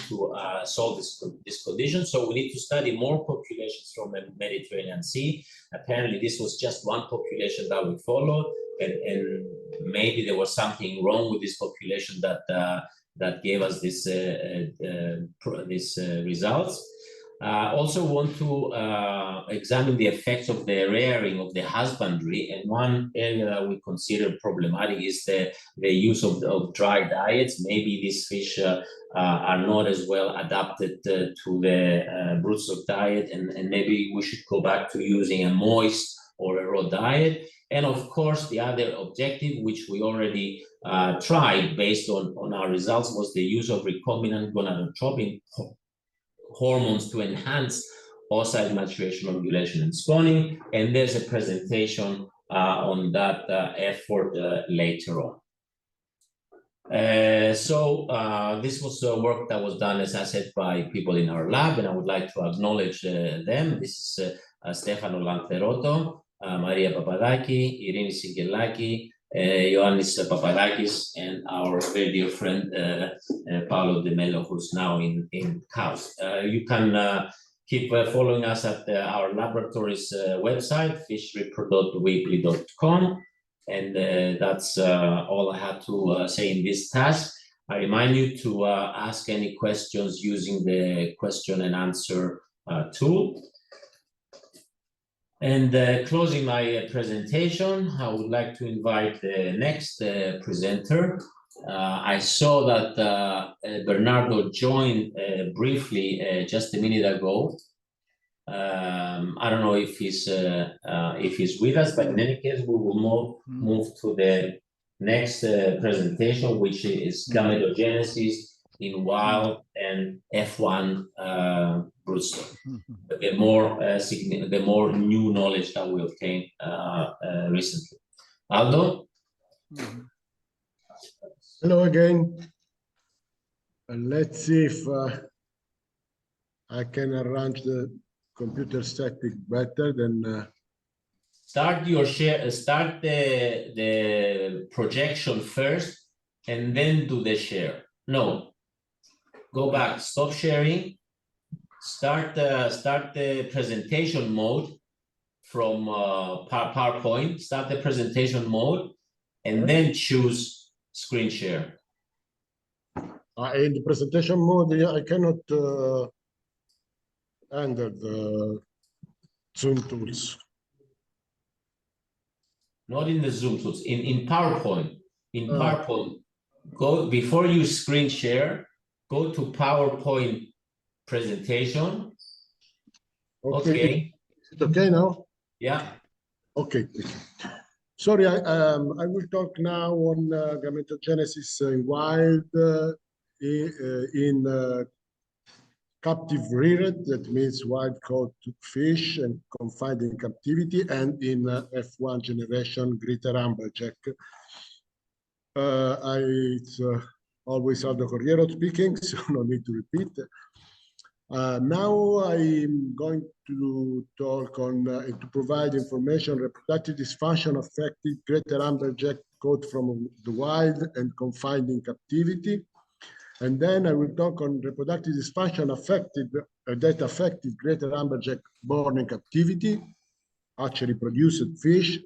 to solve this condition. So we need to study more populations from the Mediterranean Sea. Apparently, this was just one population that we followed, and maybe there was something wrong with this population that gave us this results. Also want to examine the effects of the rearing of the husbandry, and one area that we consider problematic is the use of dry diets. Maybe these fish are not as well adapted to the broodstock diet, and maybe we should go back to using a moist or a raw diet. And of course, the other objective, which we already tried based on our results, was the use of recombinant gonadotropin hormones to enhance oocyte maturation, ovulation, and spawning. And there's a presentation on that effort later on. This was work that was done, as I said, by people in our lab, and I would like to acknowledge them. This is Stefano Lancerotto, Maria Papadaki, Irini Singelaki, Ioannis Papadakis, and our very dear friend Paolo De Mello, who's now in CAUS. You can keep following us at our laboratory's website, fishreproductweekly.com, and that's all I had to say in this task. I remind you to ask any questions using the question and answer tool. And closing my presentation, I would like to invite the next presenter. I saw that Bernardo joined briefly just a minute ago. I don't know if he's with us, but in any case, we will move to the next presentation, which is Gametogenesis in wild and F1 broodstock. The more new knowledge that we obtained recently. Aldo? Hello again. Let's see if I can arrange the computer setting better than. Start your share. Start the projection first, and then do the share. No. Go back. Stop sharing. Start the presentation mode from PowerPoint. Start the presentation mode, and then choose screen share. In the presentation mode, I cannot enter the Zoom tools. Not in the Zoom tools. In PowerPoint. In PowerPoint, go before you screen share. Go to PowerPoint presentation. Okay. Is it okay now? Yeah. Okay. Sorry, I will talk now on gametogenesis in wild, in captive reared, that means wild-caught fish and confined in captivity, and in F1 generation greater amberjack. It's always Aldo Corriero speaking, so no need to repeat. Now I'm going to talk on to provide information on reproductive dysfunction affected greater amberjack caught from the wild and confined in captivity. And then I will talk on reproductive dysfunction affected that affected greater amberjack born in captivity, actually produced fish.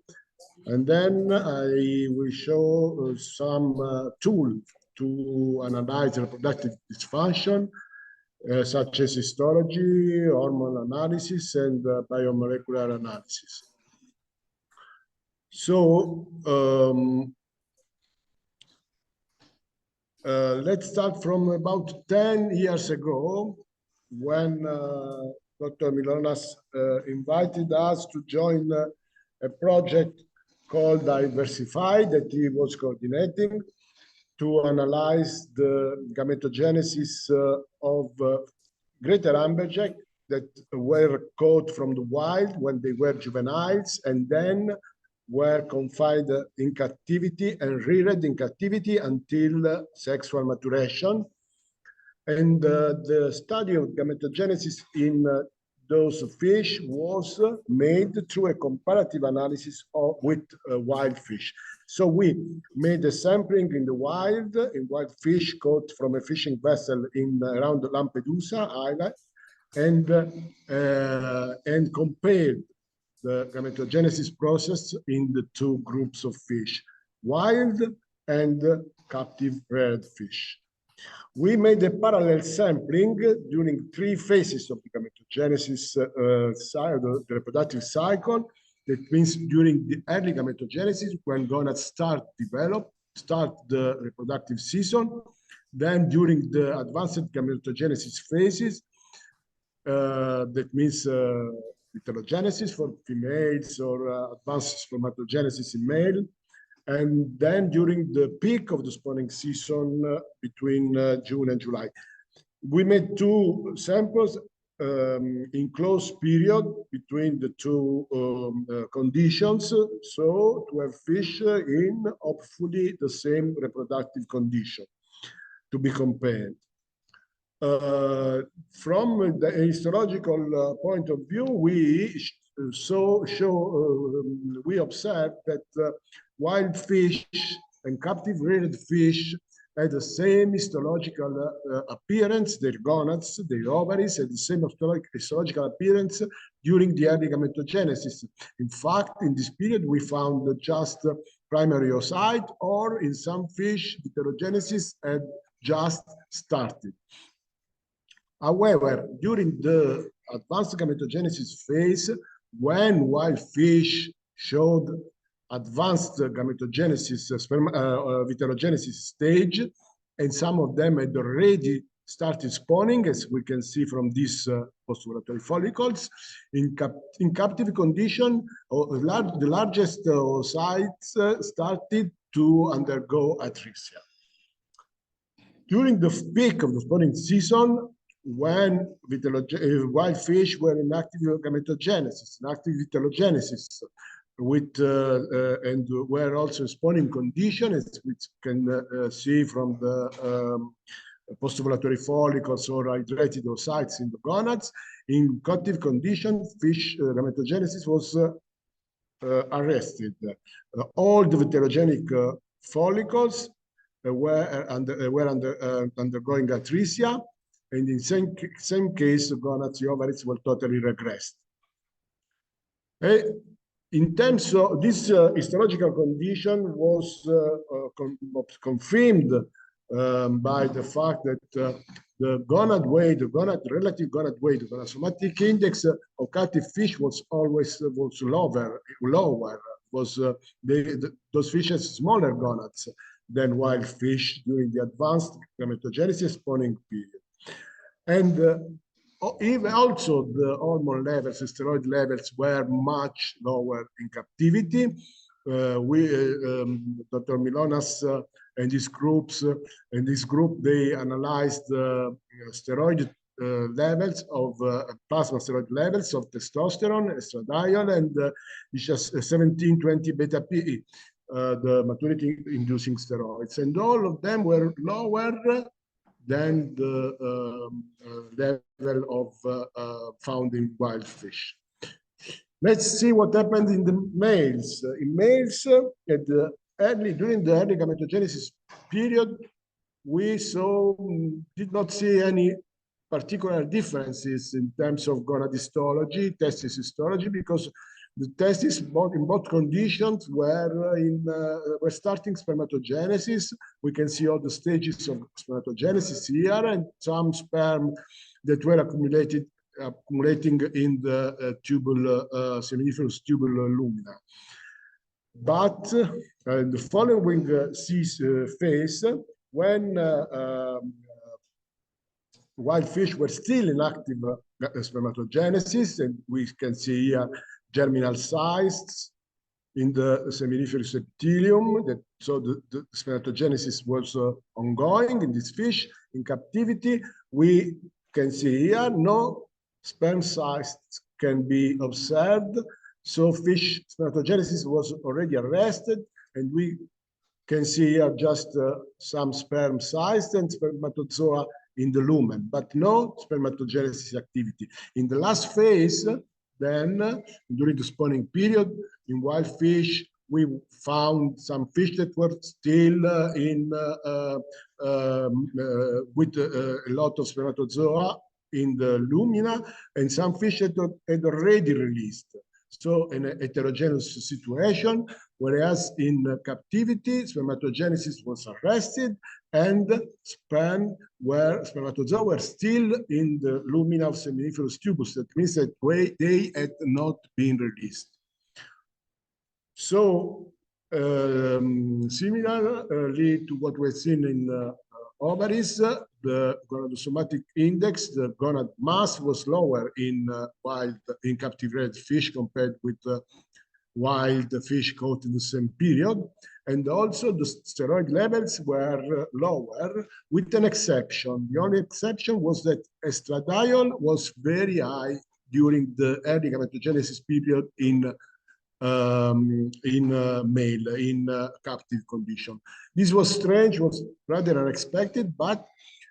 And then I will show some tools to analyze reproductive dysfunction, such as histology, hormone analysis, and biomolecular analysis. So let's start from about 10 years ago, when Dr. Mylonas invited us to join a project called Diversify that he was coordinating to analyze the gametogenesis of greater amberjack that were caught from the wild when they were juveniles and then were confined in captivity and reared in captivity until sexual maturation. And the study of gametogenesis in those fish was made through a comparative analysis with wild fish. So we made a sampling in wild fish caught from a fishing vessel in around Lampedusa Island, and compared the gametogenesis process in the two groups of fish, wild and captive reared fish. We made a parallel sampling during 3 phases of the gametogenesis the reproductive cycle. That means during the early gametogenesis, when gonads start the reproductive season. Then during the advanced gametogenesis phases, that means heterogenesis for females or advanced spermatogenesis in male. And then during the peak of the spawning season between June and July. We made 2 samples in close period between the 2 conditions, so to have fish in hopefully the same reproductive condition to be compared. From the histological point of view, we observed that wild fish and captive reared fish had the same histological appearance, their gonads, their ovaries, had the same histological appearance during the early gametogenesis. In fact, in this period, we found just primary oocyte, or in some fish, heterogenesis had just started. However, during the advanced gametogenesis phase, when wild fish showed advanced gametogenesis, heterogenesis stage, and some of them had already started spawning, as we can see from these postulatory follicles. In captive condition, the largest oocytes started to undergo atresia. During the peak of the spawning season, when wild fish were in active gametogenesis, in active heterogenesis, and were also spawning conditions, which can see from the postovulatory follicles or hydrated oocytes in the gonads. In captive conditions, fish gametogenesis was arrested. All the heterogenic follicles were undergoing atresia, and in same case, the gonads, the ovaries were totally regressed. In terms of this histological condition was confirmed by the fact that the gonad weight, relative gonad weight, the gonadosomatic index of captive fish was always lower. Those fish had smaller gonads than wild fish during the advanced gametogenesis spawning period. And even also the hormone levels, steroid levels were much lower in captivity. Dr. Mylonas and his group, they analyzed steroid levels of plasma steroid levels of testosterone, estradiol, and 17-20 beta P, the maturity-inducing steroids, and all of them were lower than the level of found in wild fish. Let's see what happened in the males. In males, during the early gametogenesis period, we did not see any particular differences in terms of gonad histology, testis histology, because the testis in both conditions were starting spermatogenesis. We can see all the stages of spermatogenesis here, and some sperm that were accumulating in the seminiferous tubule lumina. But the following phase, when wild fish were still in active spermatogenesis, and we can see here germinal cysts in the seminiferous epithelium, so the spermatogenesis was ongoing in this fish. In captivity, we can see here no sperm cysts can be observed, so fish spermatogenesis was already arrested, and we can see here just some sperm cysts and spermatozoa in the lumen, but no spermatogenesis activity. In the last phase, then during the spawning period, in wild fish, we found some fish that were still with a lot of spermatozoa in the lumina, and some fish that had already released. So in a heterogeneous situation, whereas in captivity, spermatogenesis was arrested and spermatozoa were still in the lumina of seminiferous tubus. That means that they had not been released. So similarly to what we've seen in ovaries, the gonadosomatic index, the gonad mass, was lower in captivated fish compared with wild fish caught in the same period. And also the steroid levels were lower, with an exception. The only exception was that estradiol was very high during the early gametogenesis period in male, in captive condition. This was strange, was rather unexpected, but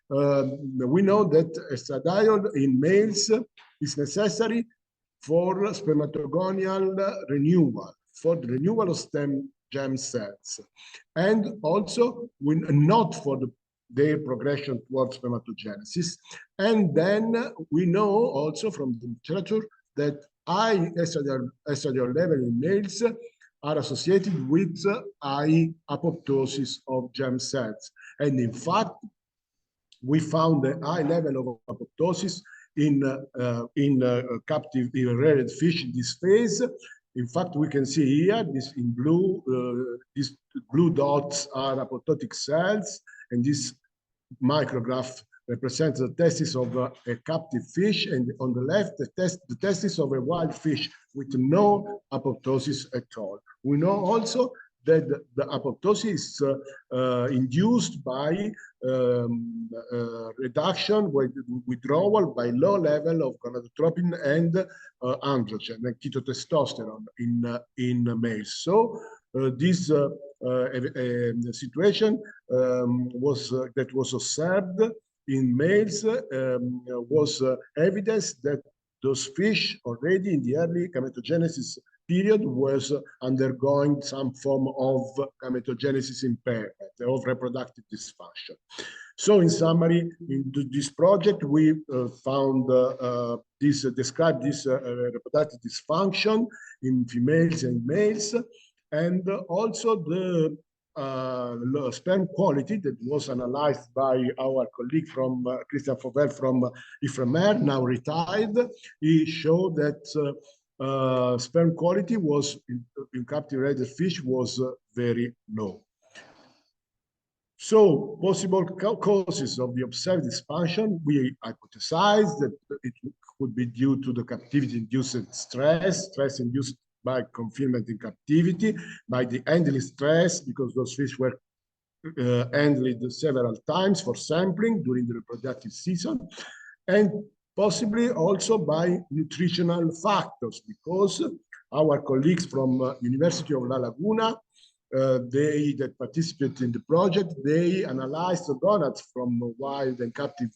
we know that estradiol in males is necessary for spermatogonial renewal, for the renewal of stem germ cells, and also not for their progression towards spermatogenesis. And then we know also from the literature that high estradiol level in males are associated with high apoptosis of germ cells. And in fact, we found a high level of apoptosis in captive reared fish in this phase. In fact, we can see here, this in blue, these blue dots are apoptotic cells, and this micrograph represents the testis of a captive fish, and on the left, the testis of a wild fish with no apoptosis at all. We know also that the apoptosis is induced by reduction, withdrawal by low level of gonadotropin and androgen and ketotestosterone in males. So this situation that was observed in males was evidence that those fish already in the early gametogenesis period was undergoing some form of gametogenesis impairment, of reproductive dysfunction. So in summary, in this project, we described this reproductive dysfunction in females and males, and also the sperm quality that was analyzed by our colleague from Christian Fauvel from HCMR, now retired. He showed that sperm quality was in captive fish was very low. So possible causes of the observed dysfunction, we hypothesized that it could be due to the captivity-induced stress induced by confinement in captivity, by the handling stress, because those fish were handled several times for sampling during the reproductive season, and possibly also by nutritional factors, because our colleagues from University of La Laguna, that participate in the project, they analyzed the gonads from wild and captive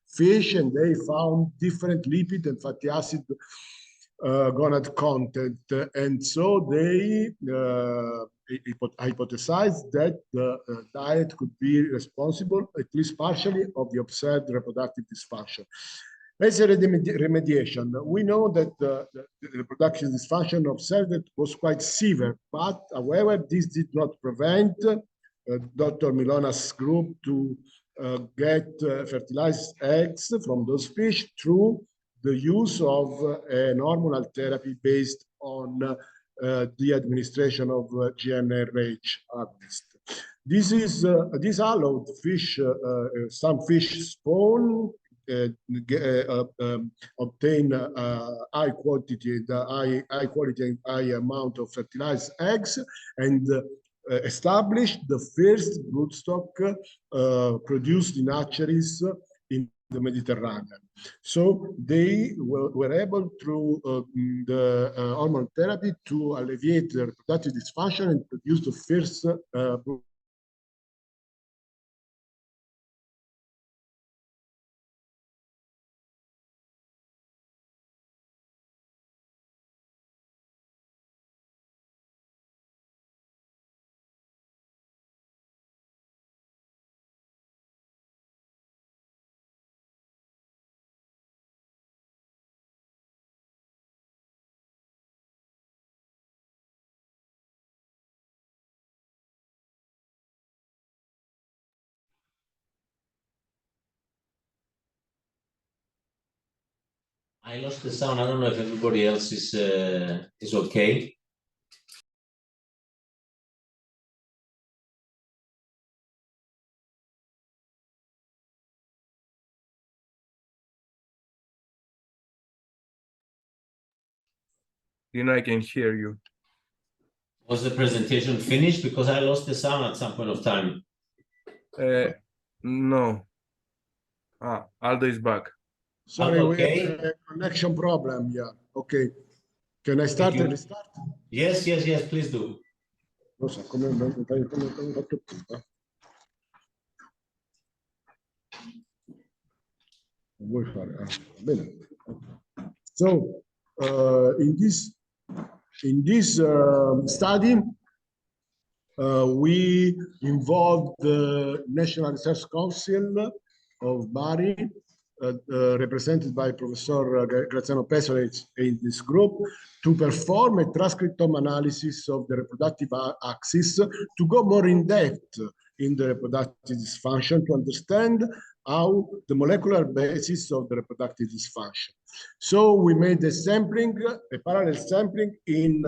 fish, and they found different lipid and fatty acid gonad content, and so they hypothesized that the diet could be responsible, at least partially, of the observed reproductive dysfunction. As a remediation, we know that the reproductive dysfunction observed was quite severe, but however, this did not prevent Dr. Mylonas' group to get fertilized eggs from those fish through the use of an hormonal therapy based on the administration of GnRH agonist. This allowed fish, some fish spawn, obtain high quality and high amount of fertilized eggs, and established the first broodstock produced in hatcheries in the Mediterranean. So they were able, through the hormone therapy, to alleviate the reproductive dysfunction and produce the first I lost the sound. I don't know if everybody else is okay. Dina, I can hear you. Was the presentation finished? Because I lost the sound at some point of time. No. Aldo is back. Sorry, Aldo, we okay? have a connection problem. Yeah. Okay. Can I start and restart? Yes, please do. Non so, come ho fatto prima. Vuoi fare? Bene. So, in this study, we involved the National Research Council of Bari, represented by Professor Graziano Pesole in this group, to perform a transcriptome analysis of the reproductive axis to go more in depth in the reproductive dysfunction to understand how the molecular basis of the reproductive dysfunction. So we made a sampling, a parallel sampling in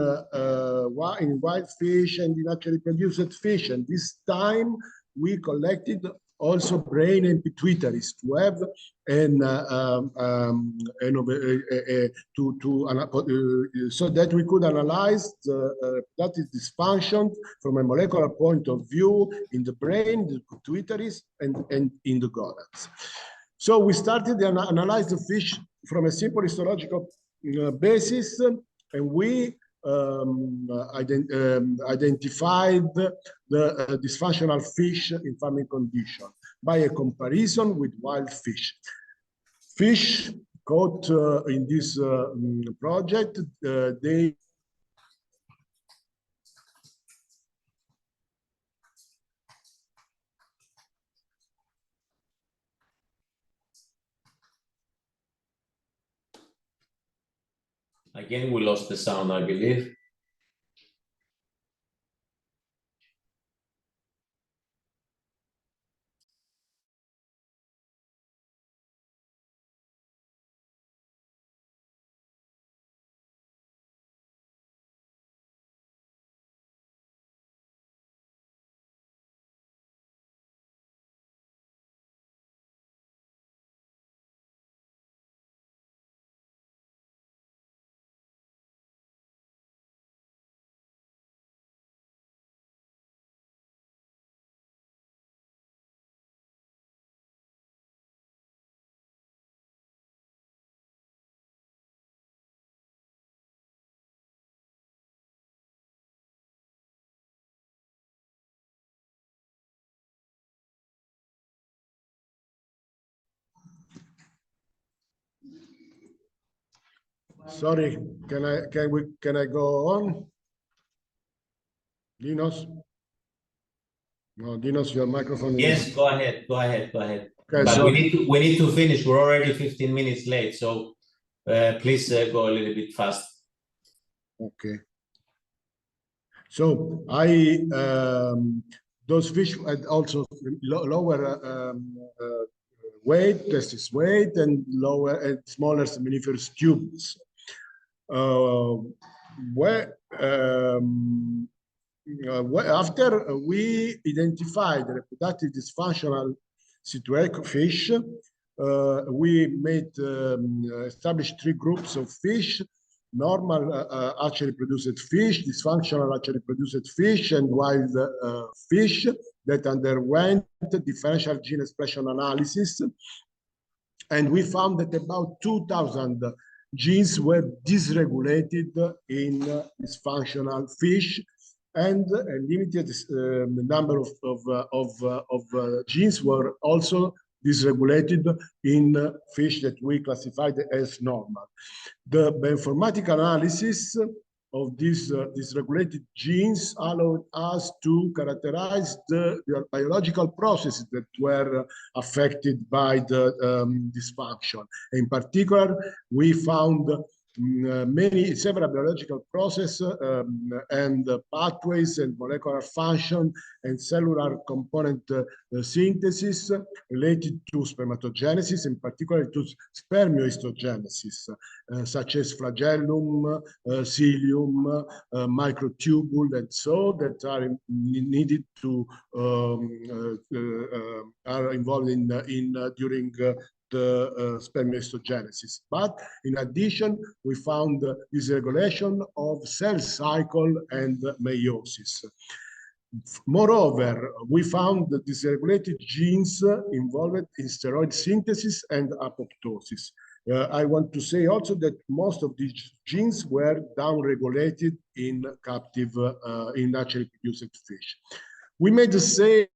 wild fish and in naturally produced fish. And this time we collected also brain and pituitaries to have so that we could analyze the reproductive dysfunction from a molecular point of view in the brain, the pituitaries, and in the gonads. So we started to analyze the fish from a simple histological basis, and we identified the dysfunctional fish in farming condition by a comparison with wild fish. Fish caught in this project, they Again, we lost the sound, I believe. Sorry, can I go on? Dinos? No, Dinos, your microphone Yes, is... go ahead. Okay, but sorry. we need to finish. We're already 15 minutes late, so please go a little bit fast. Okay. So those fish had also lower weight, testis weight, and lower and smaller seminiferous tubes. After we identified the reproductive dysfunctional situated fish, we made established 3 groups of fish: normal actually produced fish, dysfunctional actually produced fish, and wild fish that underwent differential gene expression analysis. And we found that about 2,000 genes were dysregulated in dysfunctional fish, and a limited number of genes were also dysregulated in fish that we classified as normal. The bioinformatic analysis of these dysregulated genes allowed us to characterize the biological processes that were affected by the dysfunction. In particular, we found several biological processes and pathways and molecular function and cellular component synthesis related to spermatogenesis, in particular to spermiohistogenesis, such as flagellum, cilium, microtubule, and so that are needed to are involved in during the spermiohistogenesis. But in addition, we found dysregulation of cell cycle and meiosis. Moreover, we found the dysregulated genes involved in steroid synthesis and apoptosis. I want to say also that most of these genes were downregulated in captive, in naturally produced fish. We made the same.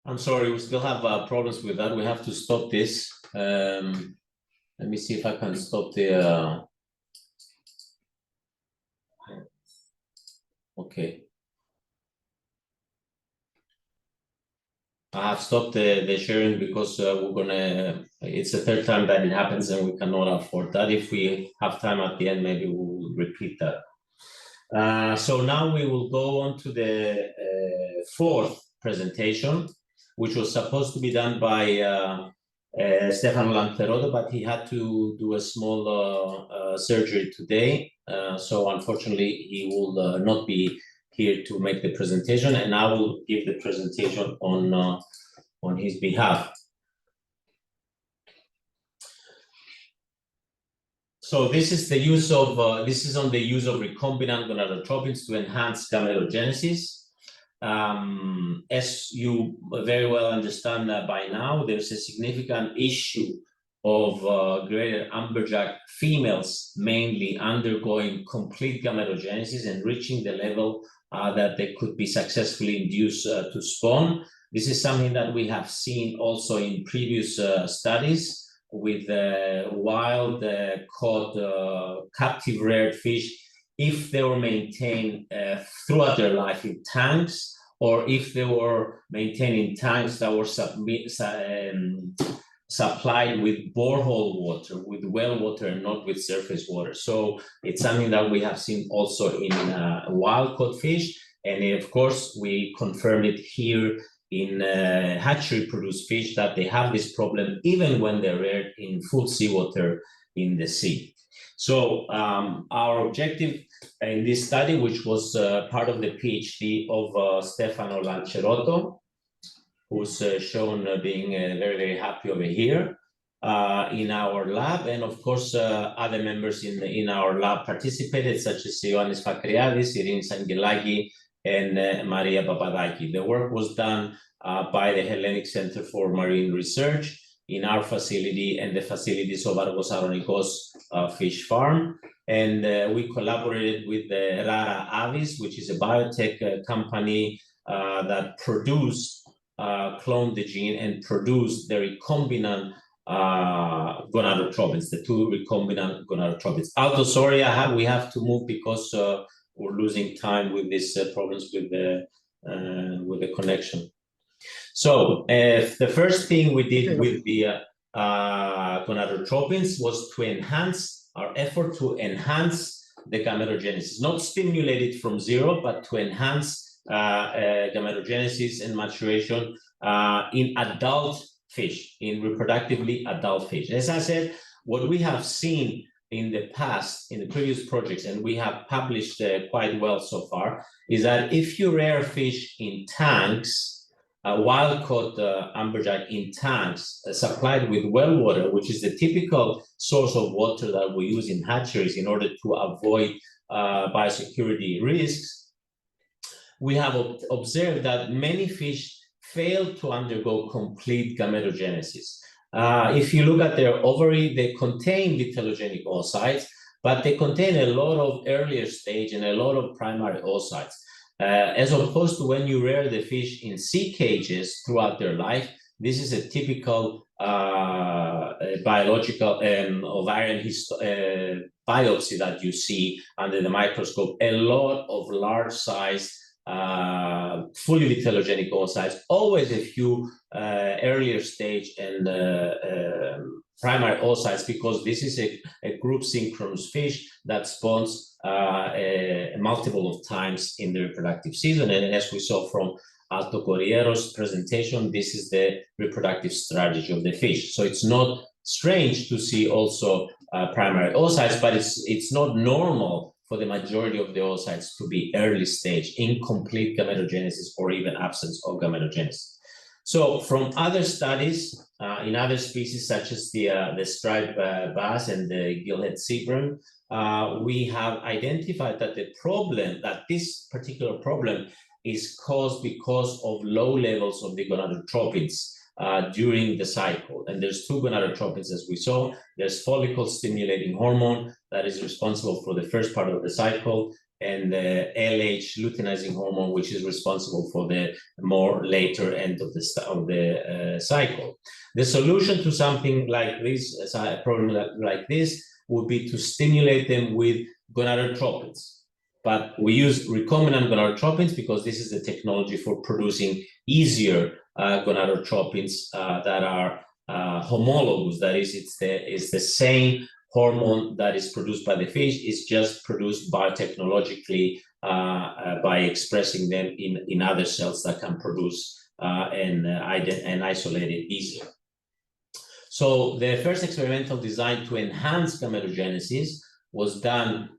I'm sorry, we still have problems with that. We have to stop this. Let me see if I can stop the. Okay. I have stopped the sharing because we're gonna. It's the third time that it happens, and we cannot afford that. If we have time at the end, maybe we'll repeat that. So now we will go on to the fourth presentation, which was supposed to be done by Stefano Lancerotto, but he had to do a small surgery today. So unfortunately, he will not be here to make the presentation, and I will give the presentation on his behalf. So this is the use of this is on the use of recombinant gonadotropins to enhance gametogenesis. As you very well understand by now, there's a significant issue of greater amberjack females mainly undergoing complete gametogenesis and reaching the level that they could be successfully induced to spawn. This is something that we have seen also in previous studies with wild caught captive reared fish, if they were maintained throughout their life in tanks, or if they were maintained in tanks that were supplied with borehole water, with well water, and not with surface water. So it's something that we have seen also in wild caught fish, and of course we confirmed it here in hatchery produced fish that they have this problem even when they're reared in full seawater in the sea. So our objective in this study, which was part of the PhD of Stefano Lancerotto, who's shown being very, very happy over here in our lab, and of course other members in our lab participated, such as Ioannis Fakriadis, Irinis Angelaki, and Maria Papadaki. The work was done by the Hellenic Center for Marine Research in our facility and the facilities of Argos Aronikos Fish Farm. And we collaborated with the Rara Avis, which is a biotech company that cloned the gene and produced the recombinant gonadotropins, the two recombinant gonadotropins. Aldo, sorry, we have to move because we're losing time with these problems with the connection. So the first thing we did with the gonadotropins was to enhance our effort to enhance the gametogenesis, not stimulate it from zero, but to enhance gametogenesis and maturation in adult fish, in reproductively adult fish. As I said, what we have seen in the past, in the previous projects, and we have published quite well so far, is that if you rear fish in tanks, wild-caught amberjack in tanks supplied with well water, which is the typical source of water that we use in hatcheries in order to avoid biosecurity risks, we have observed that many fish fail to undergo complete gametogenesis. If you look at their ovary, they contain vitellogenic oocytes, but they contain a lot of earlier stage and a lot of primary oocytes. As opposed to when you rear the fish in sea cages throughout their life, this is a typical biological ovarian biopsy that you see under the microscope. A lot of large-sized, fully vitellogenic oocytes, always a few earlier stage and primary oocytes, because this is a group synchronous fish that spawns multiple of times in the reproductive season. And as we saw from Aldo Corriero's presentation, this is the reproductive strategy of the fish. So it's not strange to see also primary oocytes, but it's not normal for the majority of the oocytes to be early stage, incomplete gametogenesis, or even absence of gametogenesis. So from other studies in other species such as the striped bass and the gillhead sea bream, we have identified that this particular problem is caused because of low levels of the gonadotropins during the cycle. And there's two gonadotropins, as we saw. There's follicle stimulating hormone that is responsible for the first part of the cycle, and the LH luteinizing hormone, which is responsible for the more later end of the cycle. The solution to something like this, a problem like this, would be to stimulate them with gonadotropins. But we use recombinant gonadotropins because this is the technology for producing easier gonadotropins that are homologous. That is, it's the same hormone that is produced by the fish. Is just produced biotechnologically by expressing them in other cells that can produce and isolate it easier. So the first experimental design to enhance gametogenesis was done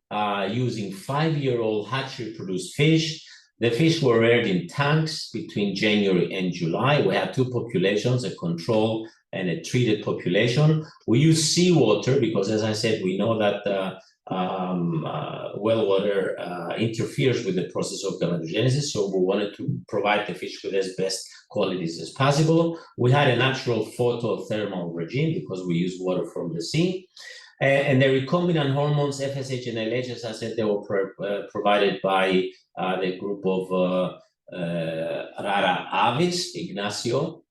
using 5-year-old hatchery-produced fish. The fish were reared in tanks between January and July. We had two populations, a control and a treated population. We use seawater because, as I said, we know that well water interferes with the process of gametogenesis, so we wanted to provide the fish with as best qualities as possible. We had a natural photothermal regime because we use water from the sea. And the recombinant hormones, FSH and LH, as I said, they were provided by the group of Rara Avis, Ignacio.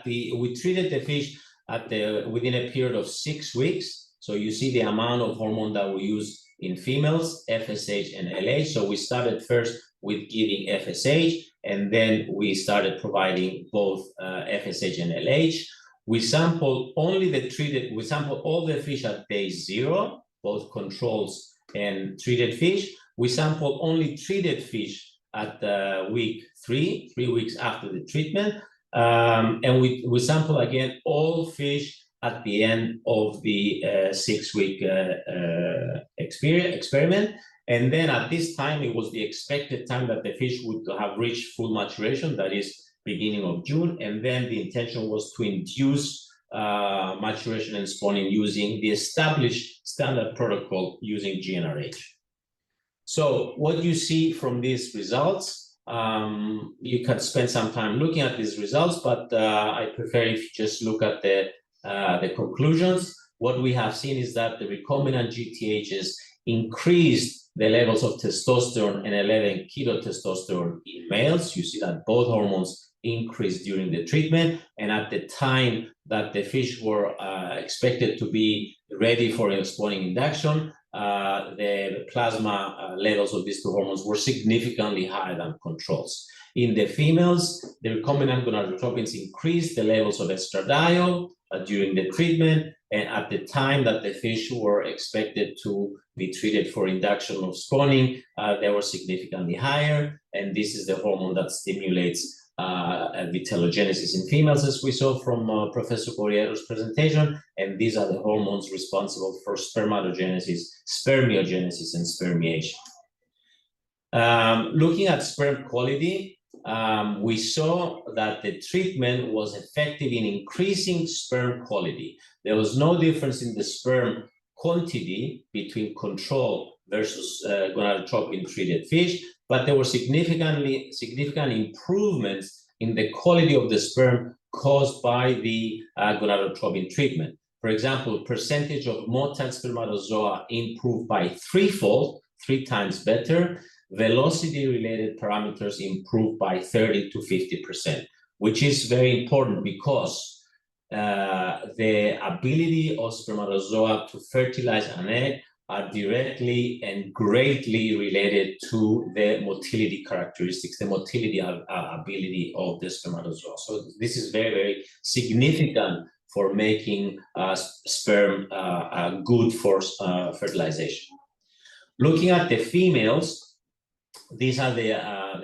We treated the fish within a period of 6 weeks. So you see the amount of hormone that we use in females, FSH and LH. So we started first with giving FSH, and then we started providing both FSH and LH. We sampled only we sampled all the fish at day 0, both controls and treated fish. We sampled only treated fish at week 3 weeks after the treatment. And we sample again all fish at the end of the 6-week experiment. And then at this time, it was the expected time that the fish would have reached full maturation, that is beginning of June. And then the intention was to induce maturation and spawning using the established standard protocol using GnRH. So what you see from these results, you can spend some time looking at these results, but I prefer if you just look at the conclusions. What we have seen is that the recombinant GTHs increased the levels of testosterone and 11 ketotestosterone in males. You see that both hormones increased during the treatment, and at the time that the fish were expected to be ready for spawning induction, the plasma levels of these two hormones were significantly higher than controls. In the females, the recombinant gonadotropins increased the levels of estradiol during the treatment, and at the time that the fish were expected to be treated for induction of spawning, they were significantly higher, and this is the hormone that stimulates vitellogenesis in females, as we saw from Professor Corriero's presentation, and these are the hormones responsible for spermatogenesis, spermiogenesis, and spermiation. Looking at sperm quality, we saw that the treatment was effective in increasing sperm quality. There was no difference in the sperm quantity between control versus gonadotropin-treated fish, but there were significant improvements in the quality of the sperm caused by the gonadotropin treatment. For example, percentage of motile spermatozoa improved by threefold, 3 times better. Velocity-related parameters improved by 30 to 50%, which is very important because the ability of spermatozoa to fertilize an egg are directly and greatly related to the motility characteristics, the motility ability of the spermatozoa. So this is very, very significant for making sperm good for fertilization. Looking at the females, these are the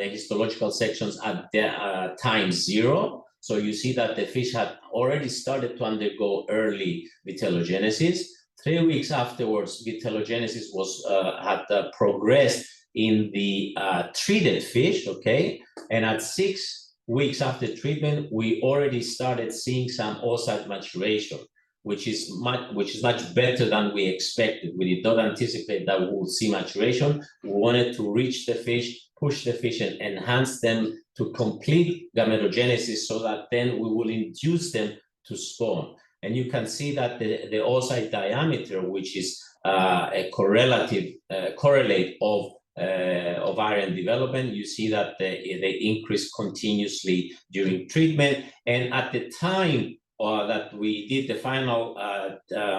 histological sections at the time 0. So you see that the fish had already started to undergo early vitellogenesis. 3 weeks afterwards, vitellogenesis had progressed in the treated fish, okay? And at 6 weeks after treatment, we already started seeing some oocyte maturation, which is much better than we expected. We did not anticipate that we would see maturation. We wanted to reach the fish, push the fish, and enhance them to complete gametogenesis so that then we will induce them to spawn. And you can see that the oocyte diameter, which is a correlate of ovarian development, you see that they increase continuously during treatment. And at the time that we did the final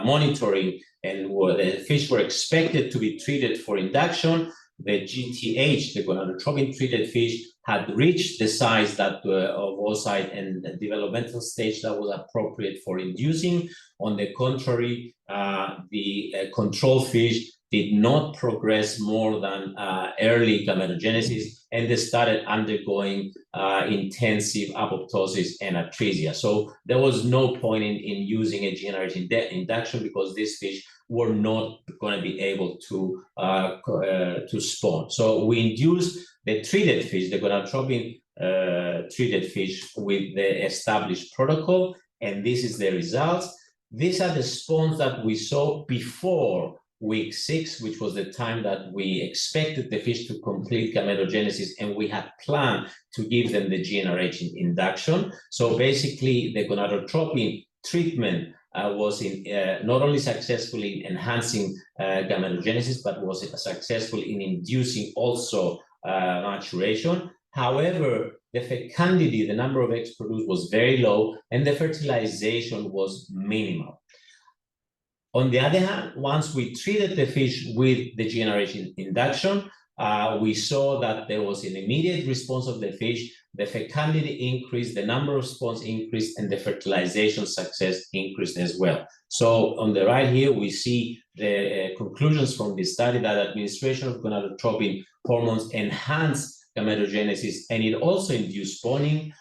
monitoring and the fish were expected to be treated for induction, the GTH, the gonadotropin treated fish, had reached the size that of oocyte and developmental stage that was appropriate for inducing. On the contrary, the control fish did not progress more than early gametogenesis, and they started undergoing intensive apoptosis and atresia. So there was no point in using a gene-enriching induction because these fish were not going to be able to spawn. So we induced the treated fish, the gonadotropin treated fish, with the established protocol, and this is the results. These are the spawns that we saw before week 6, which was the time that we expected the fish to complete gametogenesis, and we had planned to give them the gene-enriching induction. So basically, the gonadotropin treatment was not only successful in enhancing gametogenesis, but was successful in inducing also maturation. However, the fecundity, the number of eggs produced, was very low, and the fertilization was minimal. On the other hand, once we treated the fish with the gene-enriching induction, we saw that there was an immediate response of the fish, the fecundity increased, the number of spawns increased, and the fertilization success increased as well. So on the right here, we see the conclusions from this study that administration of gonadotropin hormones enhanced gametogenesis, and it also induced spawning.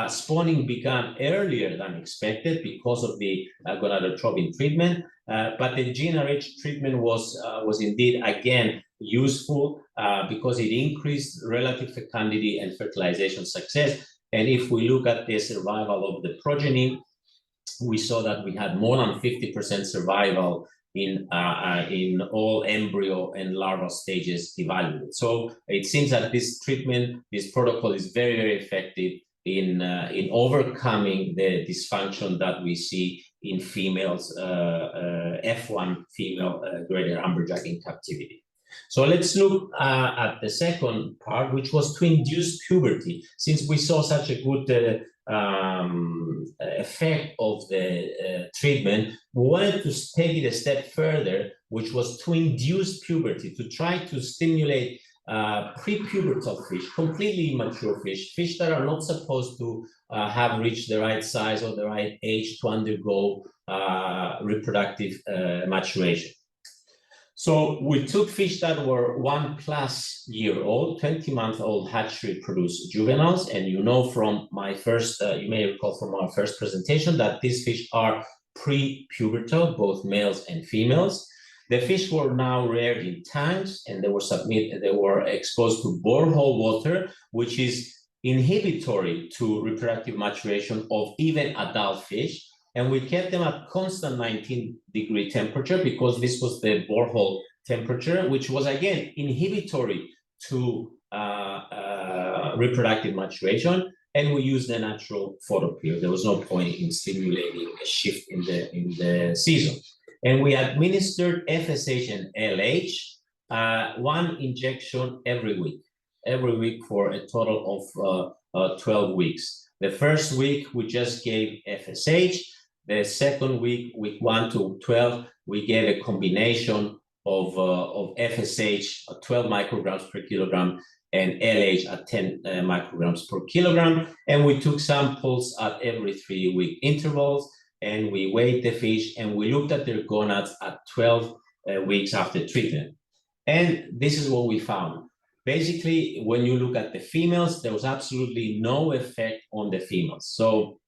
Spawning began earlier than expected because of the gonadotropin treatment, but the gene-enriched treatment was indeed, again, useful because it increased relative fecundity and fertilization success. And if we look at the survival of the progeny, we saw that we had more than 50% survival in all embryo and larval stages evaluated. So it seems that this treatment, this protocol, is very, very effective in overcoming the dysfunction that we see in females, F1 female greater amberjack in captivity. So let's look at the second part, which was to induce puberty. Since we saw such a good effect of the treatment, we wanted to take it a step further, which was to induce puberty, to try to stimulate pre-pubertal fish, completely immature fish that are not supposed to have reached the right size or the right age to undergo reproductive maturation. So we took fish that were 1+ year old, 20-month-old hatchery-produced juveniles, and you know from my first, you may recall from our first presentation that these fish are pre-pubertal, both males and females. The fish were now reared in tanks, and they were exposed to borehole water, which is inhibitory to reproductive maturation of even adult fish. And we kept them at constant 19-degree temperature because this was the borehole temperature, which was again inhibitory to reproductive maturation. and we used the natural photo period. There was no point in stimulating a shift in the season. And we administered FSH and LH, one injection every week for a total of 12 weeks. The first week, we just gave FSH. The second week, week 1 to 12, we gave a combination of FSH at 12 micrograms per kilogram and LH at 10 micrograms per kilogram. And we took samples at every 3-week intervals, and we weighed the fish, and we looked at their gonads at 12 weeks after treatment. And this is what we found. Basically, when you look at the females, there was absolutely no effect on the females. So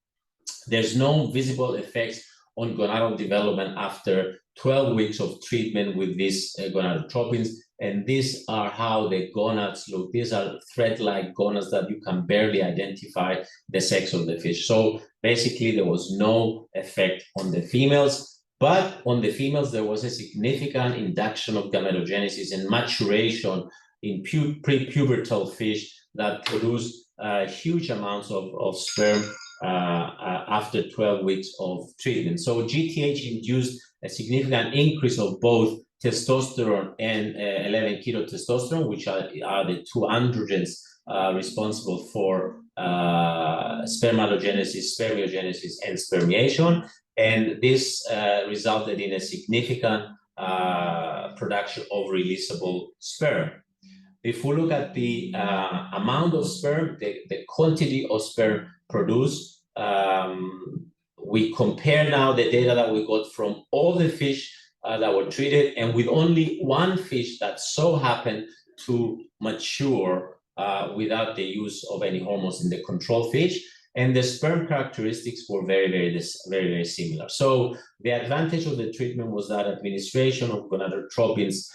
there's no visible effects on gonadal development after 12 weeks of treatment with these gonadotropins. And these are how the gonads look. These are thread-like gonads that you can barely identify the sex of the fish. So basically, there was no effect on the females. But on the females, there was a significant induction of gametogenesis and maturation in pre-pubertal fish that produced huge amounts of sperm after 12 weeks of treatment. So GTH induced a significant increase of both testosterone and 11-keto-testosterone, which are the two androgens responsible for spermatogenesis, spermiogenesis, and spermiation. And this resulted in a significant production of releasable sperm. If we look at the amount of sperm, the quantity of sperm produced, we compare now the data that we got from all the fish that were treated, and with only one fish that so happened to mature without the use of any hormones in the control fish. And the sperm characteristics were very similar. So the advantage of the treatment was that administration of gonadotropins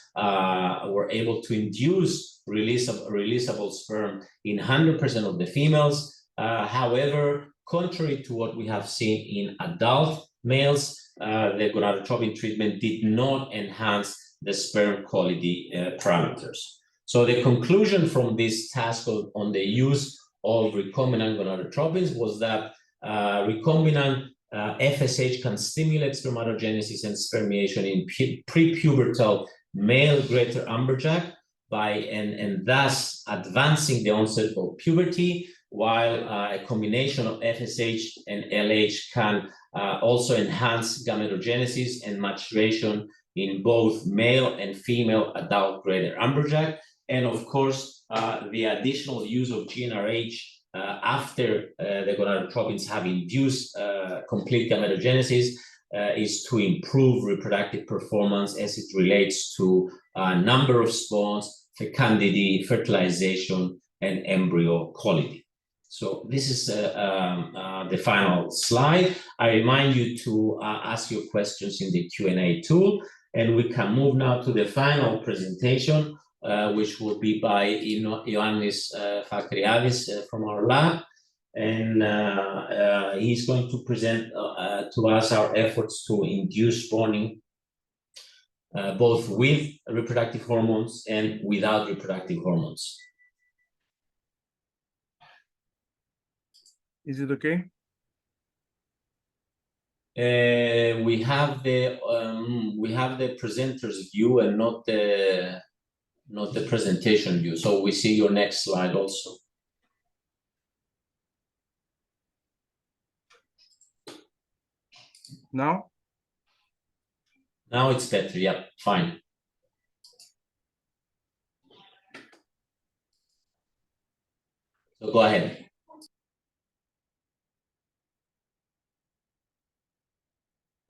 were able to induce releasable sperm in 100% of the females. However, contrary to what we have seen in adult males, the gonadotropin treatment did not enhance the sperm quality parameters. So the conclusion from this task on the use of recombinant gonadotropins was that recombinant FSH can stimulate spermatogenesis and spermiation in pre-pubertal male greater amberjack and thus advancing the onset of puberty, while a combination of FSH and LH can also enhance gametogenesis and maturation in both male and female adult greater amberjack. And of course, the additional use of GnRH after the gonadotropins have induced complete gametogenesis is to improve reproductive performance as it relates to number of spawns, fecundity, fertilization, and embryo quality. So this is the final slide. I remind you to ask your questions in the Q&A tool, and we can move now to the final presentation, which will be by Ioannis Fakriadis from our lab. And he's going to present to us our efforts to induce spawning both with reproductive hormones and without reproductive hormones. Is it okay? We have the presenter's view and not the presentation view. So we see your next slide also. Now? Now it's better. Yeah, fine. So go ahead.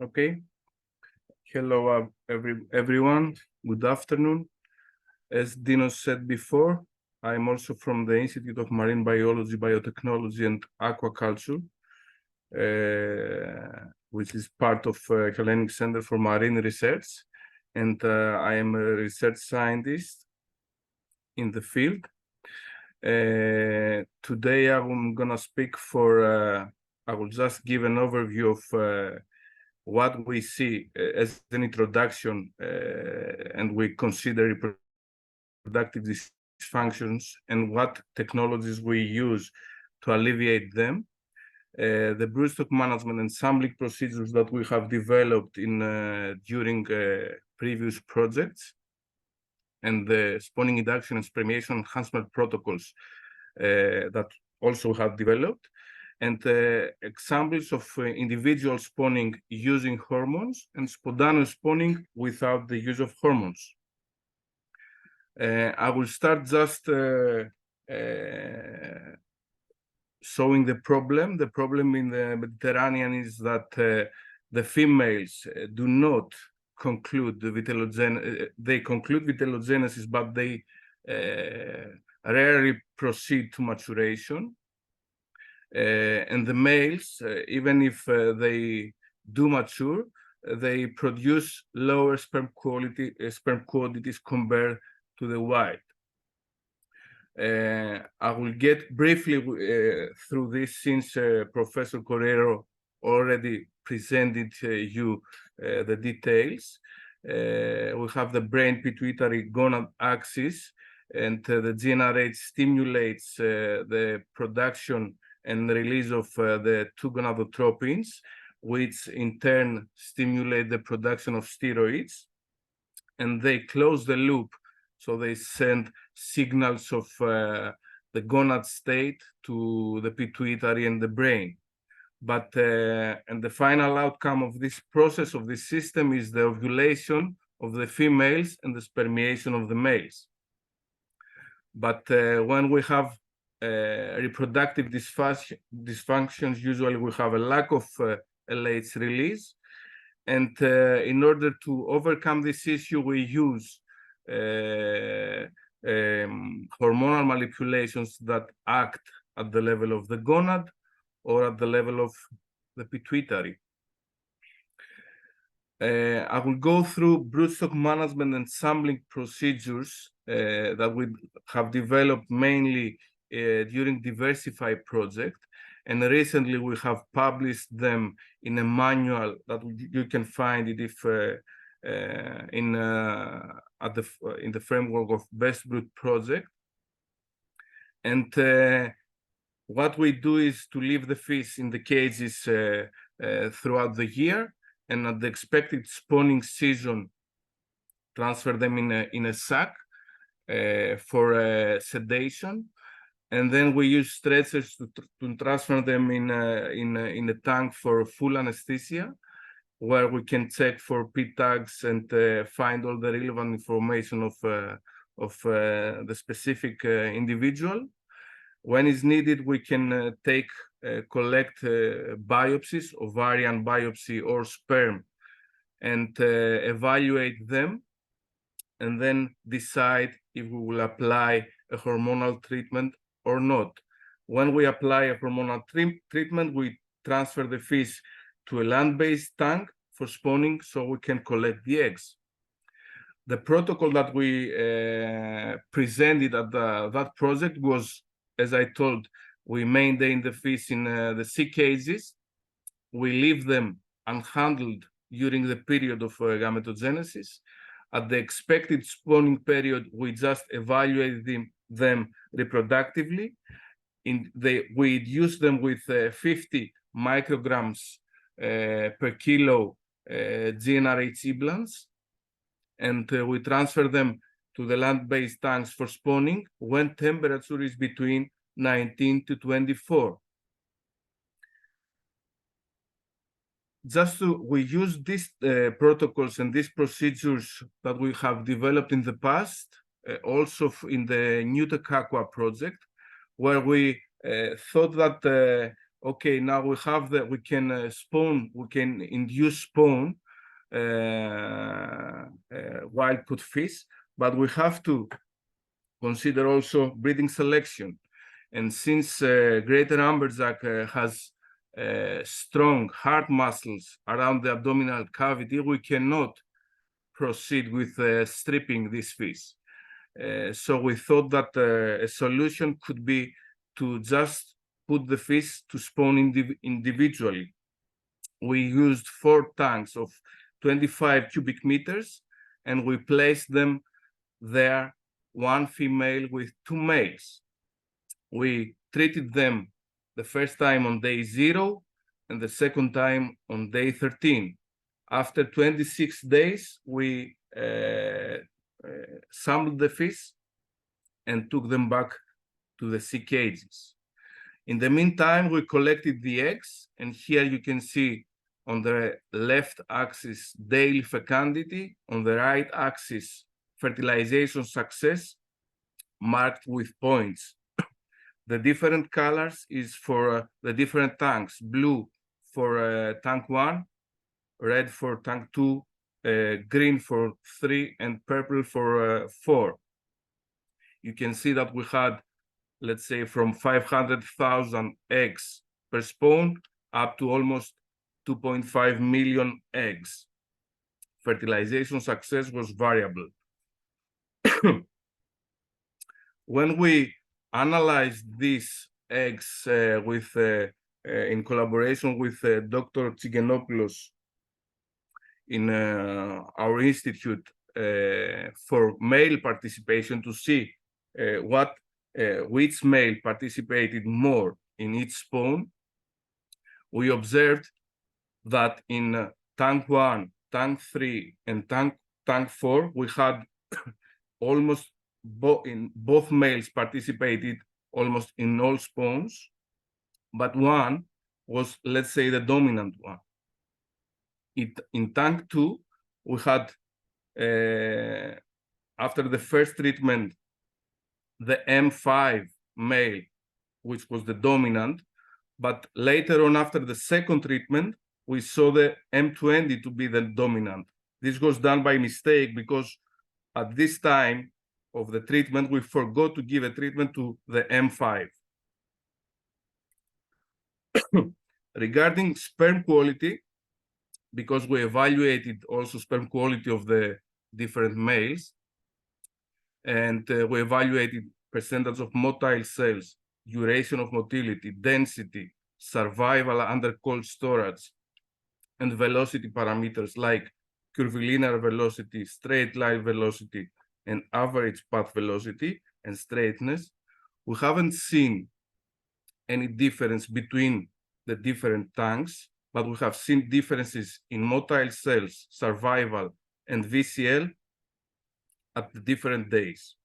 Okay. Hello, everyone. Good afternoon. As Dinos said before, I'm also from the Institute of Marine Biology, Biotechnology, and Aquaculture, which is part of Hellenic Center for Marine Research. And I am a research scientist in the field. Today, I'm going to speak I will just give an overview of what we see as an introduction, and we consider reproductive dysfunctions and what technologies we use alleviate them. The broodstock management and sampling procedures that we have developed during previous projects, and the spawning induction and spermiation enhancement protocols that also have developed, and examples of individual spawning using hormones and spontaneous spawning without the use of hormones. I will start just showing the problem. The problem in the Mediterranean is that the females do not conclude the vitellogenesis. They conclude vitellogenesis, but they rarely proceed to maturation. And the males, even if they do mature, they produce lower sperm quantities compared to the white. I will get briefly through this, since Professor Corriero already presented you the details. We have the brain pituitary gonad axis, and the GnRH stimulates the production and release of the two gonadotropins, which in turn stimulate the production of steroids, and they close the loop. So they send signals of the gonad state to the pituitary and the brain. But and the final outcome of this process, of this system, is the ovulation of the females and the spermiation of the males. But when we have reproductive dysfunctions, usually we have a lack of LH release. And in order to overcome this issue, we use hormonal manipulations that act at the level of the gonad or at the level of the pituitary. I will go through broodstock management and sampling procedures that we have developed mainly during Diversify project, and recently we have published them in a manual that you can find it if in the framework of Best Brood project. And what we do is to leave the fish in the cages throughout the year, and at the expected spawning season, transfer them in a sack for sedation, and then we use stretchers to transfer them in a tank for full anesthesia, where we can check for P tags and find all the relevant information of the specific individual. When it's needed, we can collect biopsies, ovarian biopsy or sperm, and evaluate them, and then decide if we will apply a hormonal treatment or not. When we apply a hormonal treatment, we transfer the fish to a land-based tank for spawning so we can collect the eggs. The protocol that we presented at that project was, as I told, we maintain the fish in the sea cages. We leave them unhandled during the period of gametogenesis. At the expected spawning period, we just evaluate them reproductively. We use them with 50 micrograms per kilo GnRH eblance, and we transfer them to the land-based tanks for spawning when temperature is between 19 to 24. We use these protocols and these procedures that we have developed in the past, also in the NewTechAqua project, where we thought that okay, now we have we can spawn, we can induce spawn wild-caught fish, but we have to consider also breeding selection. And since greater amberjack has strong heart muscles around the abdominal cavity, we cannot proceed with stripping this fish. So we thought that a solution could be to just put the fish to spawn individually. We used 4 tanks of 25 cubic meters, and we placed them there, 1 female with 2 males. We treated them the first time on day 0 and the second time on day 13. After 26 days, we sampled the fish and took them back to the sea cages. In the meantime, we collected the eggs, and here you can see on the left axis daily fecundity, on the right axis fertilization success, marked with points. The different colors is for the different tanks: blue for tank 1, red for tank 2, green for 3, and purple for 4. You can see that we had, let's say, from 500,000 eggs per spawn up to almost 2.5 million eggs. Fertilization success was variable. When we analyzed these eggs in collaboration with Dr. Tsigenopoulos in our institute for male participation to see which male participated more in each spawn, we observed that in tank 1, tank 3, and tank 4, we had almost both males participated almost in all spawns, but one was, let's say, the dominant one. In tank 2, we had, after the first treatment, the M5 male, which was the dominant, but later on, after the second treatment, we saw the M20 to be the dominant. This was done by mistake because at this time of the treatment, we forgot to give a treatment to the M5. Regarding sperm quality, because we evaluated also sperm quality of the different males, and we evaluated percentage of motile cells, duration of motility, density, survival under cold storage, and velocity parameters like curvilinear velocity, straight line velocity, and average path velocity and straightness. We haven't seen any difference between the different tanks, but we have seen differences in motile cells, survival, and VCL at the different days.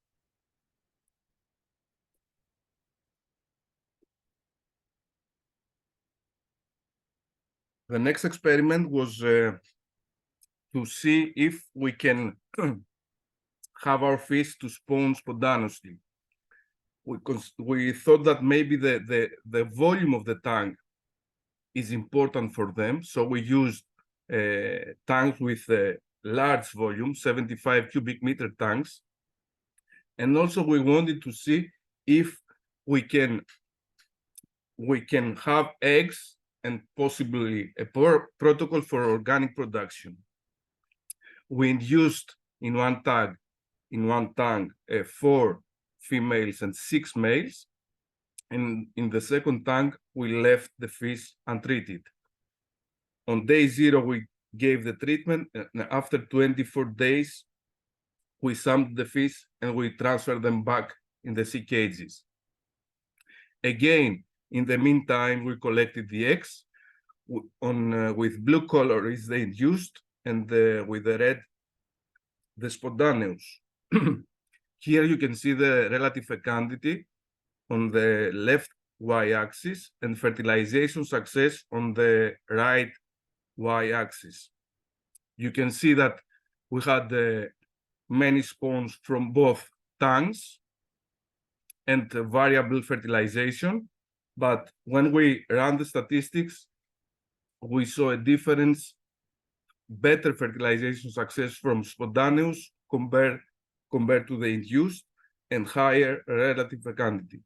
The next experiment was to see if we can have our fish to spawn spontaneously. We thought that maybe the volume of the tank is important for them, so we used tanks with a large volume, 75 cubic meter tanks, and also we wanted to see if we can have eggs and possibly a protocol for organic production. We induced in one tank 4 females and 6 males, and in the second tank we left the fish untreated. On day 0 we gave the treatment, and after 24 days we sampled the fish and we transferred them back in the sea cages. Again, in the meantime, we collected the eggs. With blue color is the induced, and with the red, the spontaneous. Here you can see the relative fecundity on the left y-axis and fertilization success on the right y-axis. You can see that we had many spawns from both tanks and variable fertilization, but when we ran the statistics, we saw a difference, better fertilization success from spontaneous compared to the induced, and higher relative fecundity.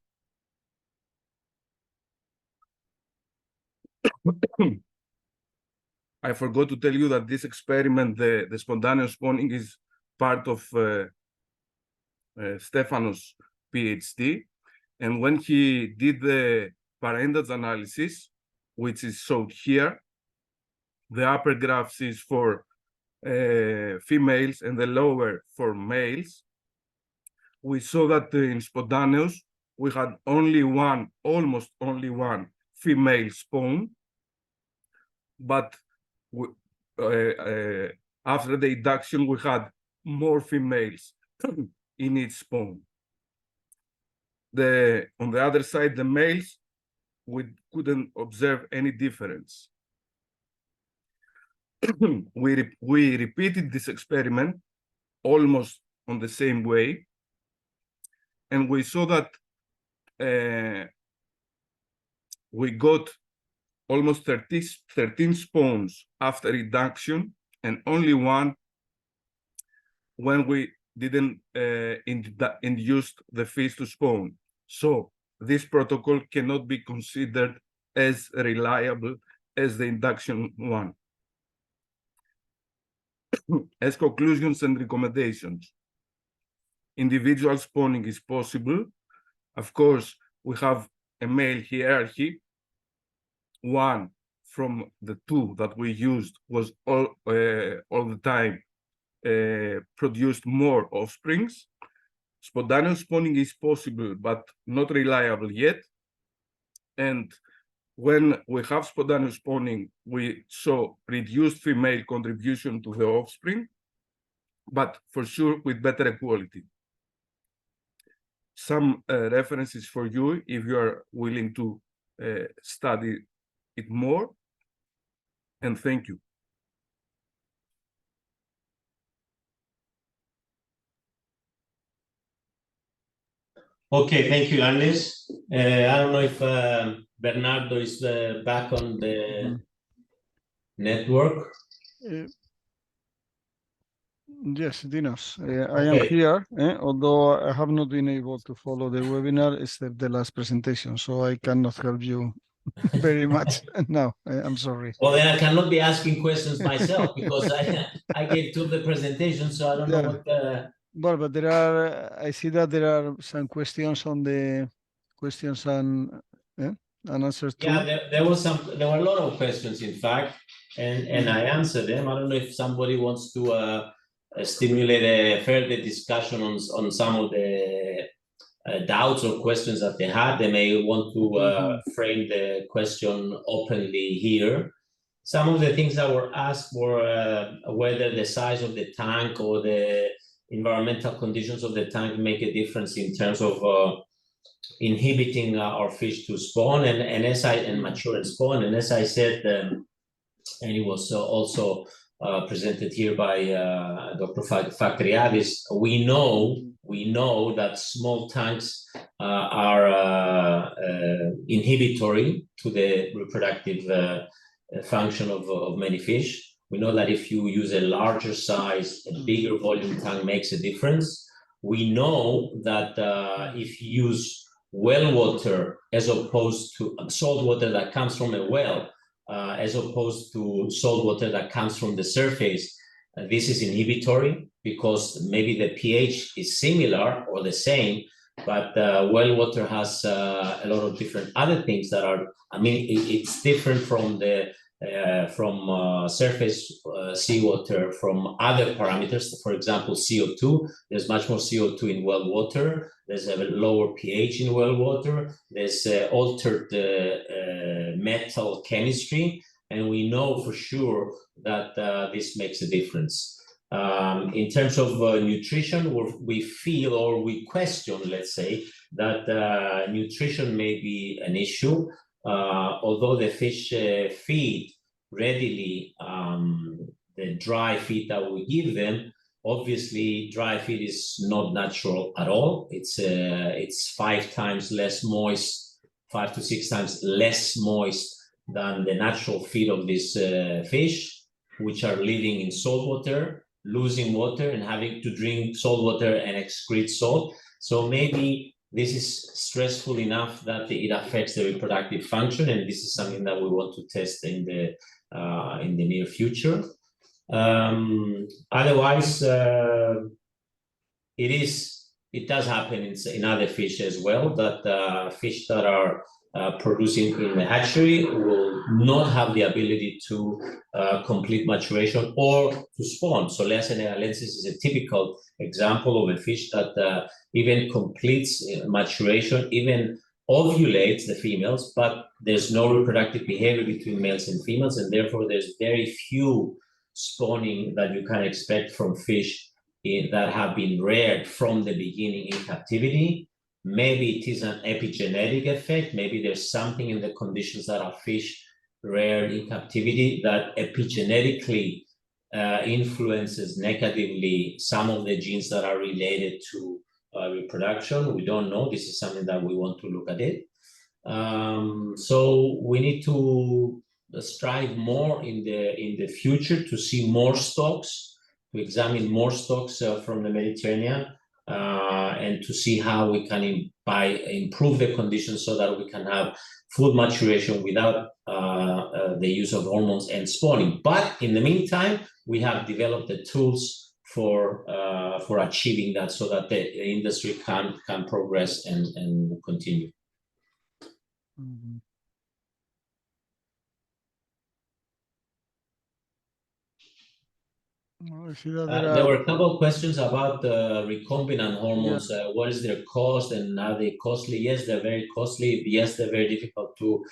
I forgot to tell you that this experiment, the spontaneous spawning, is part of Stefano's PhD. And when he did the parentage analysis, which is shown here, the upper graph is for females and the lower for males. We saw that in spontaneous, we had only one, almost only one female spawn, but after the induction, we had more females in each spawn. On the other side, the males, we couldn't observe any difference. We repeated this experiment almost on the same way, and we saw that we got almost 13 spawns after induction, and only one when we didn't induce the fish to spawn. So this protocol cannot be considered as reliable as the induction one. As conclusions and recommendations, individual spawning is possible. Of course, we have a male hierarchy. One from the two that we used was all the time produced more offsprings. Spontaneous spawning is possible, but not reliable yet. And when we have spontaneous spawning, we saw reduced female contribution to the offspring, but for sure with better equality. Some references for you if you are willing to study it more, and thank you. Okay, thank you, Ioannis. I don't know if Bernardo is back on the network. Yes, Dinos, I am here, although I have not been able to follow the webinar except the last presentation, so I cannot help you very much now. I'm sorry. Well, then I cannot be asking questions myself because I gave to the presentation, so I don't know what. Well, but there are, I see that there are some questions on the questions and answers too. Yeah, there were a lot of questions, in fact, and I answered them. I don't know if somebody wants to stimulate a further discussion on some of the doubts or questions that they had. They may want to frame the question openly here. Some of the things that were asked were whether the size of the tank or the environmental conditions of the tank make a difference in terms of inhibiting our fish to spawn and mature and spawn. And as I said, and it was also presented here by Dr. Fakriadis, we know that small tanks are inhibitory to the reproductive function of many fish. We know that if you use a larger size, a bigger volume tank makes a difference. We know that if you use well water as opposed to salt water that comes from a well, as opposed to salt water that comes from the surface, this is inhibitory because maybe the pH is similar or the same, but well water has a lot of different other things that are, I mean, it's different from the surface seawater from other parameters. For example, CO2, there's much more CO2 in well water. There's a lower pH in well water. There's altered metal chemistry. And we know for sure that this makes a difference. In terms of nutrition, we feel or we question, let's say, that nutrition may be an issue. Although the fish feed readily the dry feed that we give them, obviously dry feed is not natural at all. It's 5 times less moist, 5 to 6 times less moist than the natural feed of these fish, which are living in salt water, losing water and having to drink salt water and excrete salt. So maybe this is stressful enough that it affects the reproductive function, and this is something that we want to test in the near future. Otherwise, it does happen in other fish as well, that fish that are producing in the hatchery will not have the ability to complete maturation or to spawn. So Lancerotto is a typical example of a fish that even completes maturation, even ovulates the females, but there's no reproductive behavior between males and females, and therefore there's very few spawning that you can expect from fish that have been reared from the beginning in captivity. Maybe it is an epigenetic effect. Maybe there's something in the conditions that are fish reared in captivity that epigenetically influences negatively some of the genes that are related to reproduction. We don't know. This is something that we want to look at it. So we need to strive more in the future to see more stocks, to examine more stocks from the Mediterranean, and to see how we can improve the conditions so that we can have food maturation without the use of hormones and spawning. But in the meantime, we have developed the tools for achieving that, so that the industry can progress and continue. Mhm. No, I see that There were a couple of questions about the recombinant hormones. Yeah. What is their cost and are they costly? Yes, they're very costly. Yes, they're very difficult to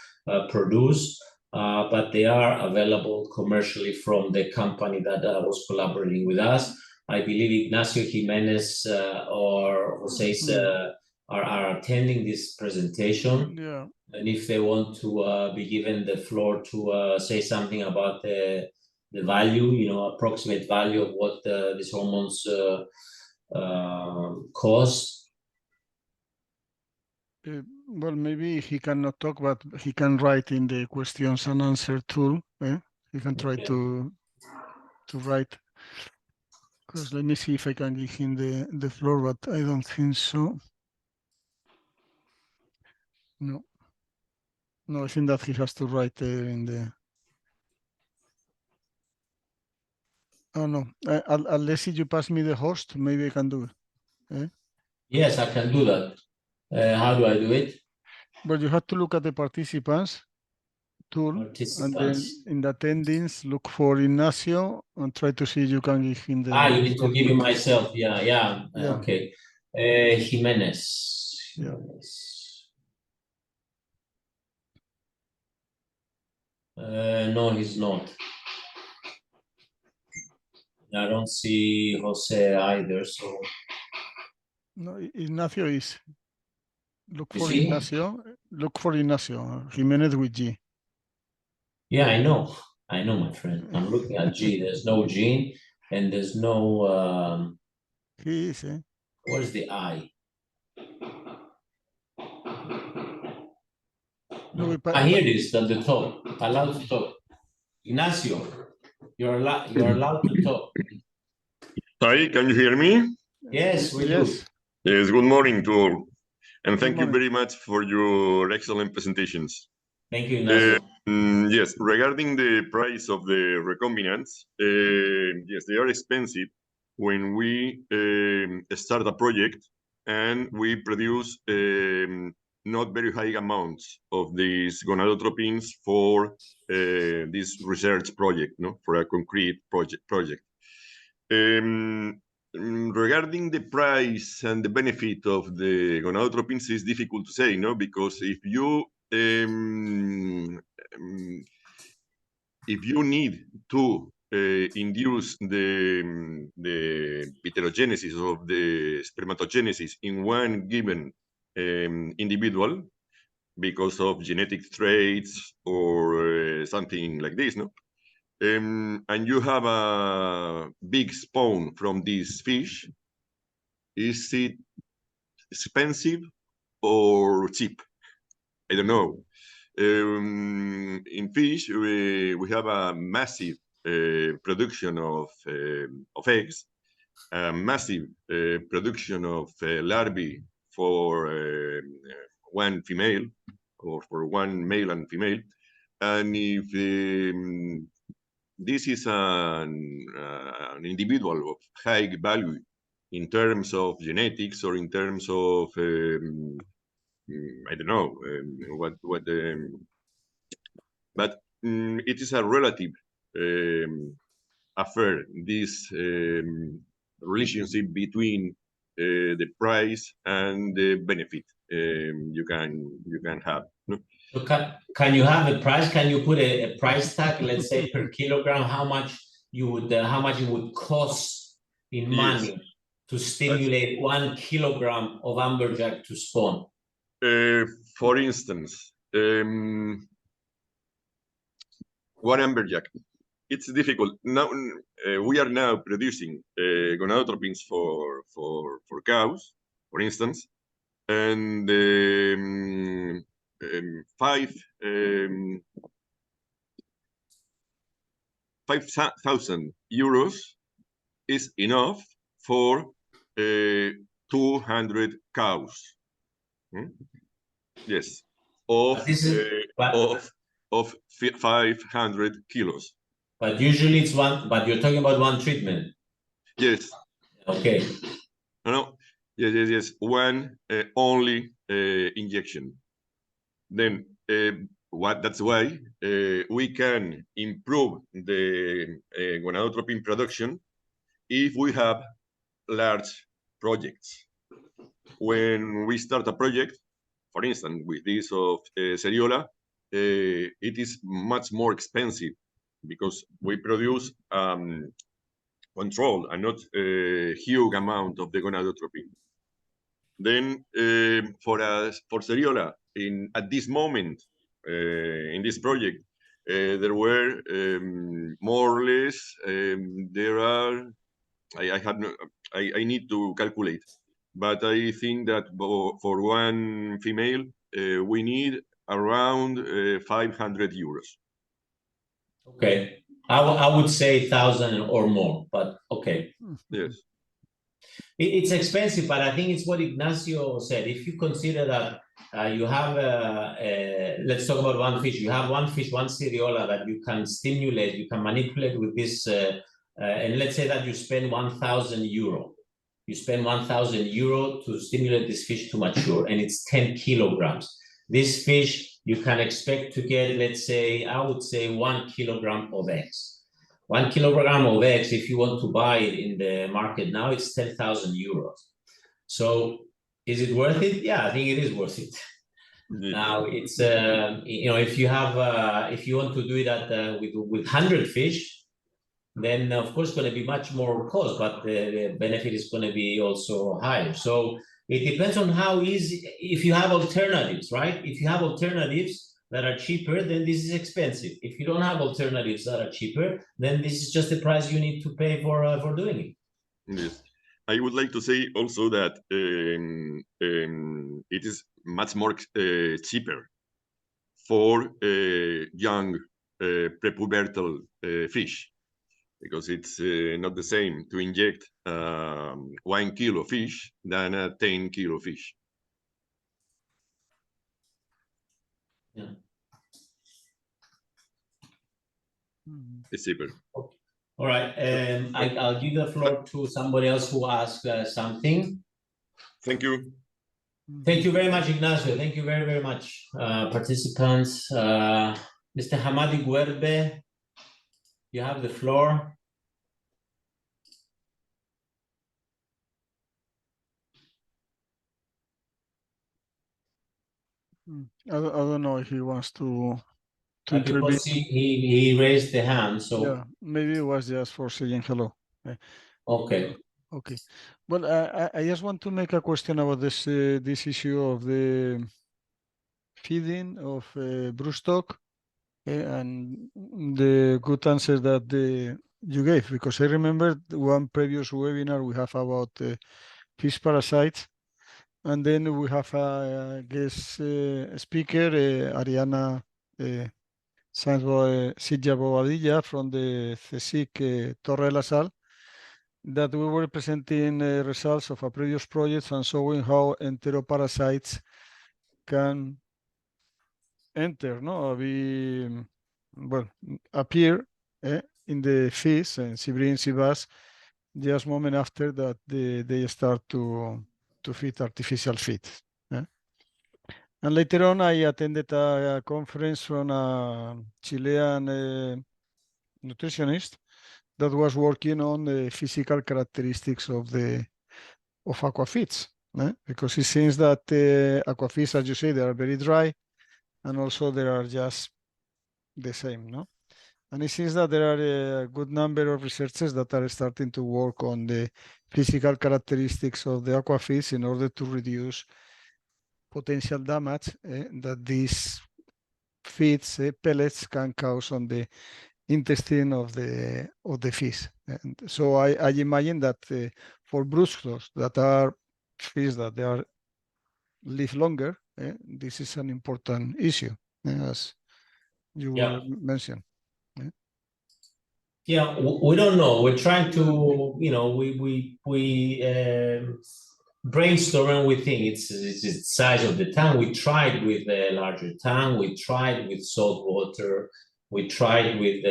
produce, but they are available commercially from the company that was collaborating with us. I believe Ignacio Jimenez or Jose are attending this presentation. Yeah. And if they want to be given the floor to say something about the value, approximate value of what these hormones cost. Well, maybe he cannot talk, but he can write in the questions and answer tool. He can try to write. Because let me see if I can give him the floor, but I don't think so. No. No, I think that he has to write there in the. Oh no, unless you pass me the host, maybe I can do it. Yes, I can do that. How do I do it? But you have to look at the participants tool, and then in the attendings, look for Ignacio and try to see if you can give him the. You need to give him myself. Yeah. Okay. Jimenez. Yeah. No, he's not. I don't see Jose either. So no, Ignacio is. Look You for see? Ignacio. Look for Ignacio. Jimenez with G. Yeah, I know, my friend. I'm looking at G. There's no Gene, and there's no. He is. Where's the I? No, Here it is at the top. Allowed to talk. Ignacio, you're allowed to talk. Hi, can you hear me? Yes, we yes. do. Yes, good morning to all. And thank you morning. very much for your excellent presentations. Thank you, Ignacio. Yes, regarding the price of the recombinants, yes, they are expensive when we start a project and we produce not very high amounts of these gonadotropins for this research project, for a concrete project. Regarding the price and the benefit of the gonadotropins is difficult to say, because if you need to induce the heterogenesis of the spermatogenesis in one given individual because of genetic traits or something like this, and you have a big spawn from this fish, is it expensive or cheap? I don't know. In fish, we have a massive production of eggs, a massive production of larvae for one female, or for one male and female. And if this is an individual of high value in terms of genetics or in terms of I don't know but it is a relative affair. This relationship between the price and the benefit you can have. No? So can you have a price? Can you put a price tag, let's say per kilogram, how much it would cost in money to stimulate 1 kilogram of amberjack to spawn? For instance, one amberjack. It's difficult now. We are now producing gonadotropins for cows, for instance, and 5,000 euros is enough for 200 cows. Yes, of 500 kilos. But usually it's one. But you're talking about one treatment. Yes. Okay. No. Yes. One only injection. Then that's why we can improve the gonadotropin production if we have large projects. When we start a project, for instance, with this of Seriola, it is much more expensive because we produce control and not a huge amount of the gonadotropin. Then for Seriola, at this moment in this project, there were more or less there are. I need to calculate, but I think that for one female we need around 500 euros. Okay. I would say 1,000 or more, but okay. Yes. It's expensive, but I think it's what Ignacio said. If you consider that you have, let's talk about one fish. You have one fish, one Seriola that you can stimulate, you can manipulate with this, and let's say that you spend 1,000 euro. You spend 1,000 euro to stimulate this fish to mature, and it's 10 kilograms. This fish, you can expect to get, let's say, I would say 1 kilogram of eggs. 1 kilogram of eggs, if you want to buy it in the market now, it's 10,000 euros. So is it worth it? Yeah, I think it is worth it. Yeah. Now it's, if you have, if you want to do it with 100 fish, then of course it's going to be much more cost, but the benefit is going to be also higher. So it depends on how easy, if you have alternatives, right? If you have alternatives that are cheaper, then this is expensive. If you don't have alternatives that are cheaper, then this is just the price you need to pay for doing it. Yes. I would like to say also that it is much more cheaper for young prepubertal fish, because it's not the same to inject 1 kilo fish than a 10 kilo fish. Yeah. It's cheaper. All right. I'll give the floor to somebody else who asked something. Thank you. Thank you very much, Ignacio. Thank you very, very much, participants. Mr. Hamadi Guerbe, you have the floor. I don't know if he wants to intervene. Because he raised the hand, so yeah, maybe it was just for saying hello. Okay. Okay. Well, I just want to make a question about this issue of the feeding of broodstock and the good answer that you gave, because I remember one previous webinar we have about fish parasites, and then we have a guest speaker, Ariana Sitja Bobadilla from the CSIC Torre de la Sal, that we were presenting results of a previous project and showing how enteroparasites can enter, appear in the fish and sea bream, sea bass, just moment after that they start to feed artificial feed. And later on, I attended a conference from a Chilean nutritionist that was working on the physical characteristics of the of aquafeeds, because it seems that aquafeeds, as you say, they are very dry, and also they are just the same, no? And it seems that there are a good number of researchers that are starting to work on the physical characteristics of the aquafeeds in order to reduce potential damage that these feeds, pellets, can cause on the intestine of the fish. And so I imagine that for broodstocks that are fish that they are live longer, this is an important issue, as you were mentioned. Yeah, we don't know. We're trying to, we brainstorm, and we think it's the size of the tank. We tried with a larger tank. We tried with salt water. We tried with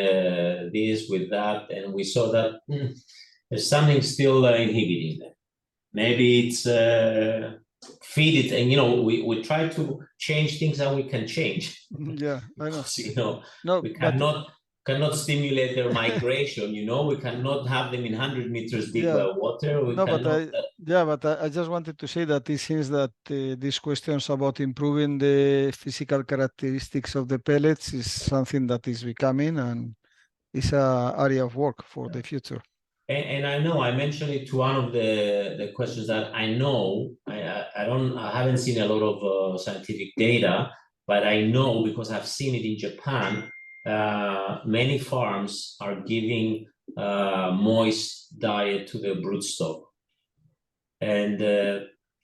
this, with that, and we saw that there's something still inhibiting them. Maybe it's feed it, and we try to change things that we can change. Yeah, I know. So, No, we cannot stimulate their migration. We cannot have them in 100 meters deep water. But I just wanted to say that it seems that these questions about improving the physical characteristics of the pellets is something that is becoming, and it's an area of work for the future. And I know I mentioned it to one of the questions that I know. I haven't seen a lot of scientific data, but I know because I've seen it in Japan. Many farms are giving moist diet to the broodstock, and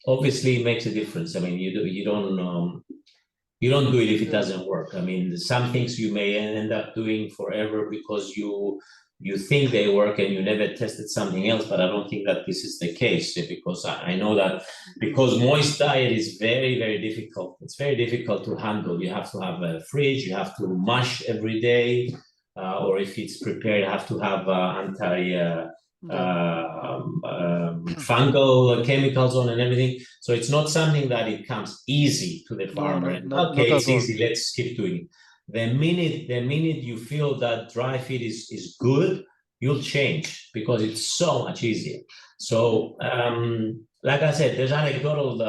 obviously it makes a difference. I mean, you don't do it if it doesn't work. I mean, some things you may end up doing forever because you think they work and you never tested something else, but I don't think that this is the case, because I know that because moist diet is very, very difficult. It's very difficult to handle. You have to have a fridge, you have to mush every day, or if it's prepared, you have to have fungal chemicals on and everything. So it's not something that it comes easy to the farmer. Not it's easy, let's keep doing it. The minute you feel that dry feed is good, you'll change because it's so much easier. So, like I said, there's anecdotal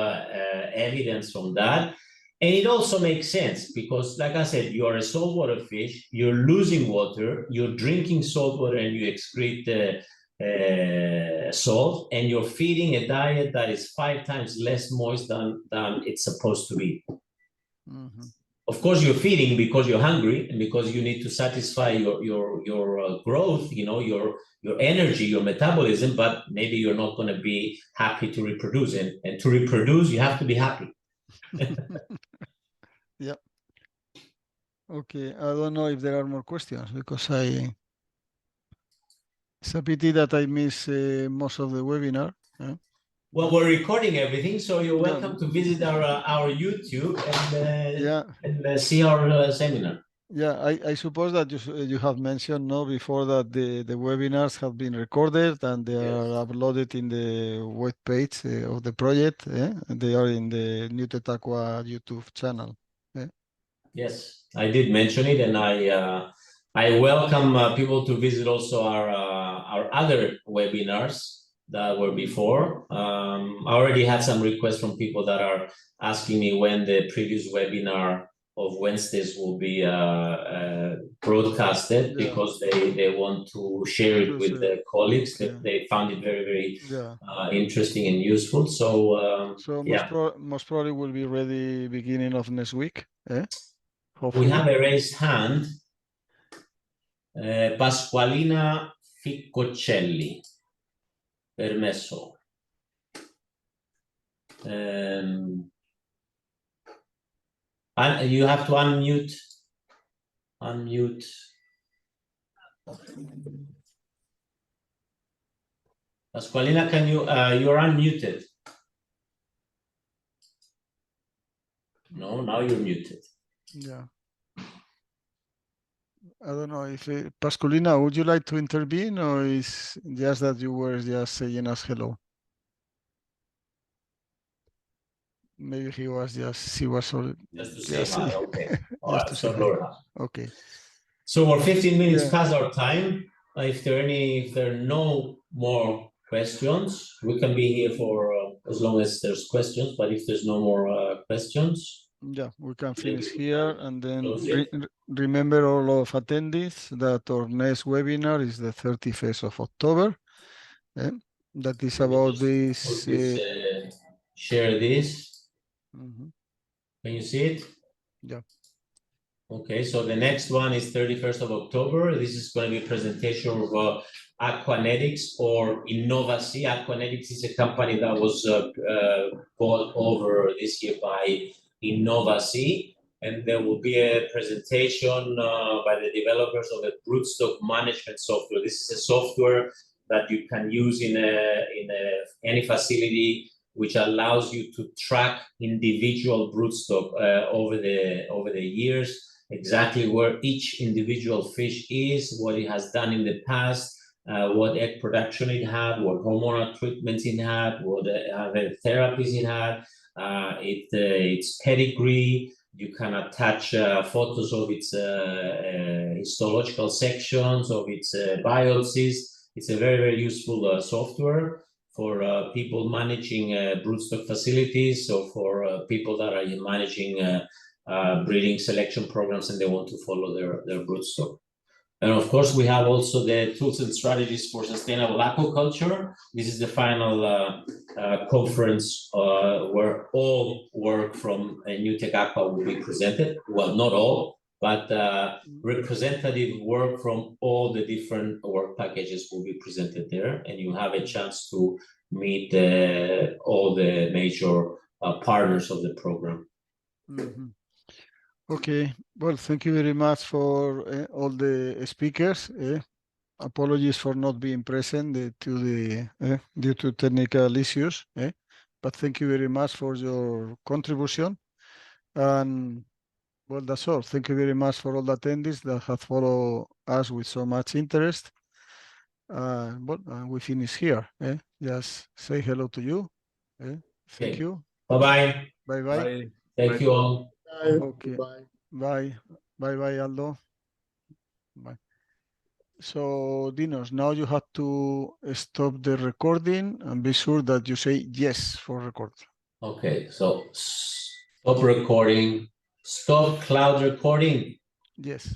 evidence from that. And it also makes sense because, like I said, you are a saltwater fish, you're losing water, you're drinking salt water and you excrete salt, and you're feeding a diet that is 5 times less moist than it's supposed to be. Mm-hmm. Of course, you're feeding because you're hungry and because you need to satisfy your growth, your energy, your metabolism, but maybe you're not going to be happy to reproduce. And to reproduce, you have to be happy. Yeah. Okay. I don't know if there are more questions because it's a pity that I miss most of the webinar. Well, we're recording everything, so you're welcome to visit our YouTube and see our seminar. Yeah, I suppose that you have mentioned before that the webinars have been recorded and they are uploaded in the web page of the project. They are in the NewTechAqua YouTube channel. Yes, I did mention it, and I welcome people to visit also our other webinars that were before. I already had some requests from people that are asking me when the previous webinar of Wednesdays will be broadcasted because they want to share it with their colleagues. They found it very, very interesting and useful. So, most probably will be ready beginning of next week. We have a raised hand. Pasqualina Ficcocelli. Permesso. You have to unmute. Pasqualina, can you? You're unmuted. No, now you're muted. Yeah. I don't know if Pasqualina, would you like to intervene, or is just that you were just saying us hello? Maybe she was just to say hi. Okay. All right. So Laura. Okay. So we're 15 minutes past our time. If there are no more questions. We can be here for as long as there's questions, but if there's no more questions. Yeah, we can finish here, and then Okay. remember all of attendees that our next webinar is the 31st of October. That is about this. Share this. Mhm. Can you see it? Yeah. Okay, so the next one is 31st of October. This is going to be a presentation of Aquanetics or Innovacy. Aquanetics is a company that was bought over this year by Innovacy, and there will be a presentation by the developers of a broodstock management software. This is a software that you can use in any facility, which allows you to track individual broodstock over the years, exactly where each individual fish is, what it has done in the past, what egg production it had, what hormonal treatments it had, what other therapies it had, its pedigree. You can attach photos of its histological sections, of its biopsies. It's a very, very useful software for people managing broodstock facilities, so for people that are managing breeding selection programs and they want to follow their broodstock. And of course, we have also the tools and strategies for sustainable aquaculture. This is the final conference where all work from NewTechAqua will be presented. Well, not all, but representative work from all the different work packages will be presented there, and you have a chance to meet all the major partners of the program. Mm-hmm. Okay, well, thank you very much for all the speakers. Apologies for not being present due to technical issues, but thank you very much for your contribution. And well, that's all. Thank you very much for all the attendees that have followed us with so much interest. Well, we finish here. Just say hello to you. Thank Okay. you. Bye-bye. Bye-bye. Bye. Thank you all. Okay. Bye. Bye. Bye-bye, Aldo. Bye. So, Dinos, now you have to stop the recording and be sure that you say yes for recording. Okay, so stop recording. Stop cloud recording. Yes.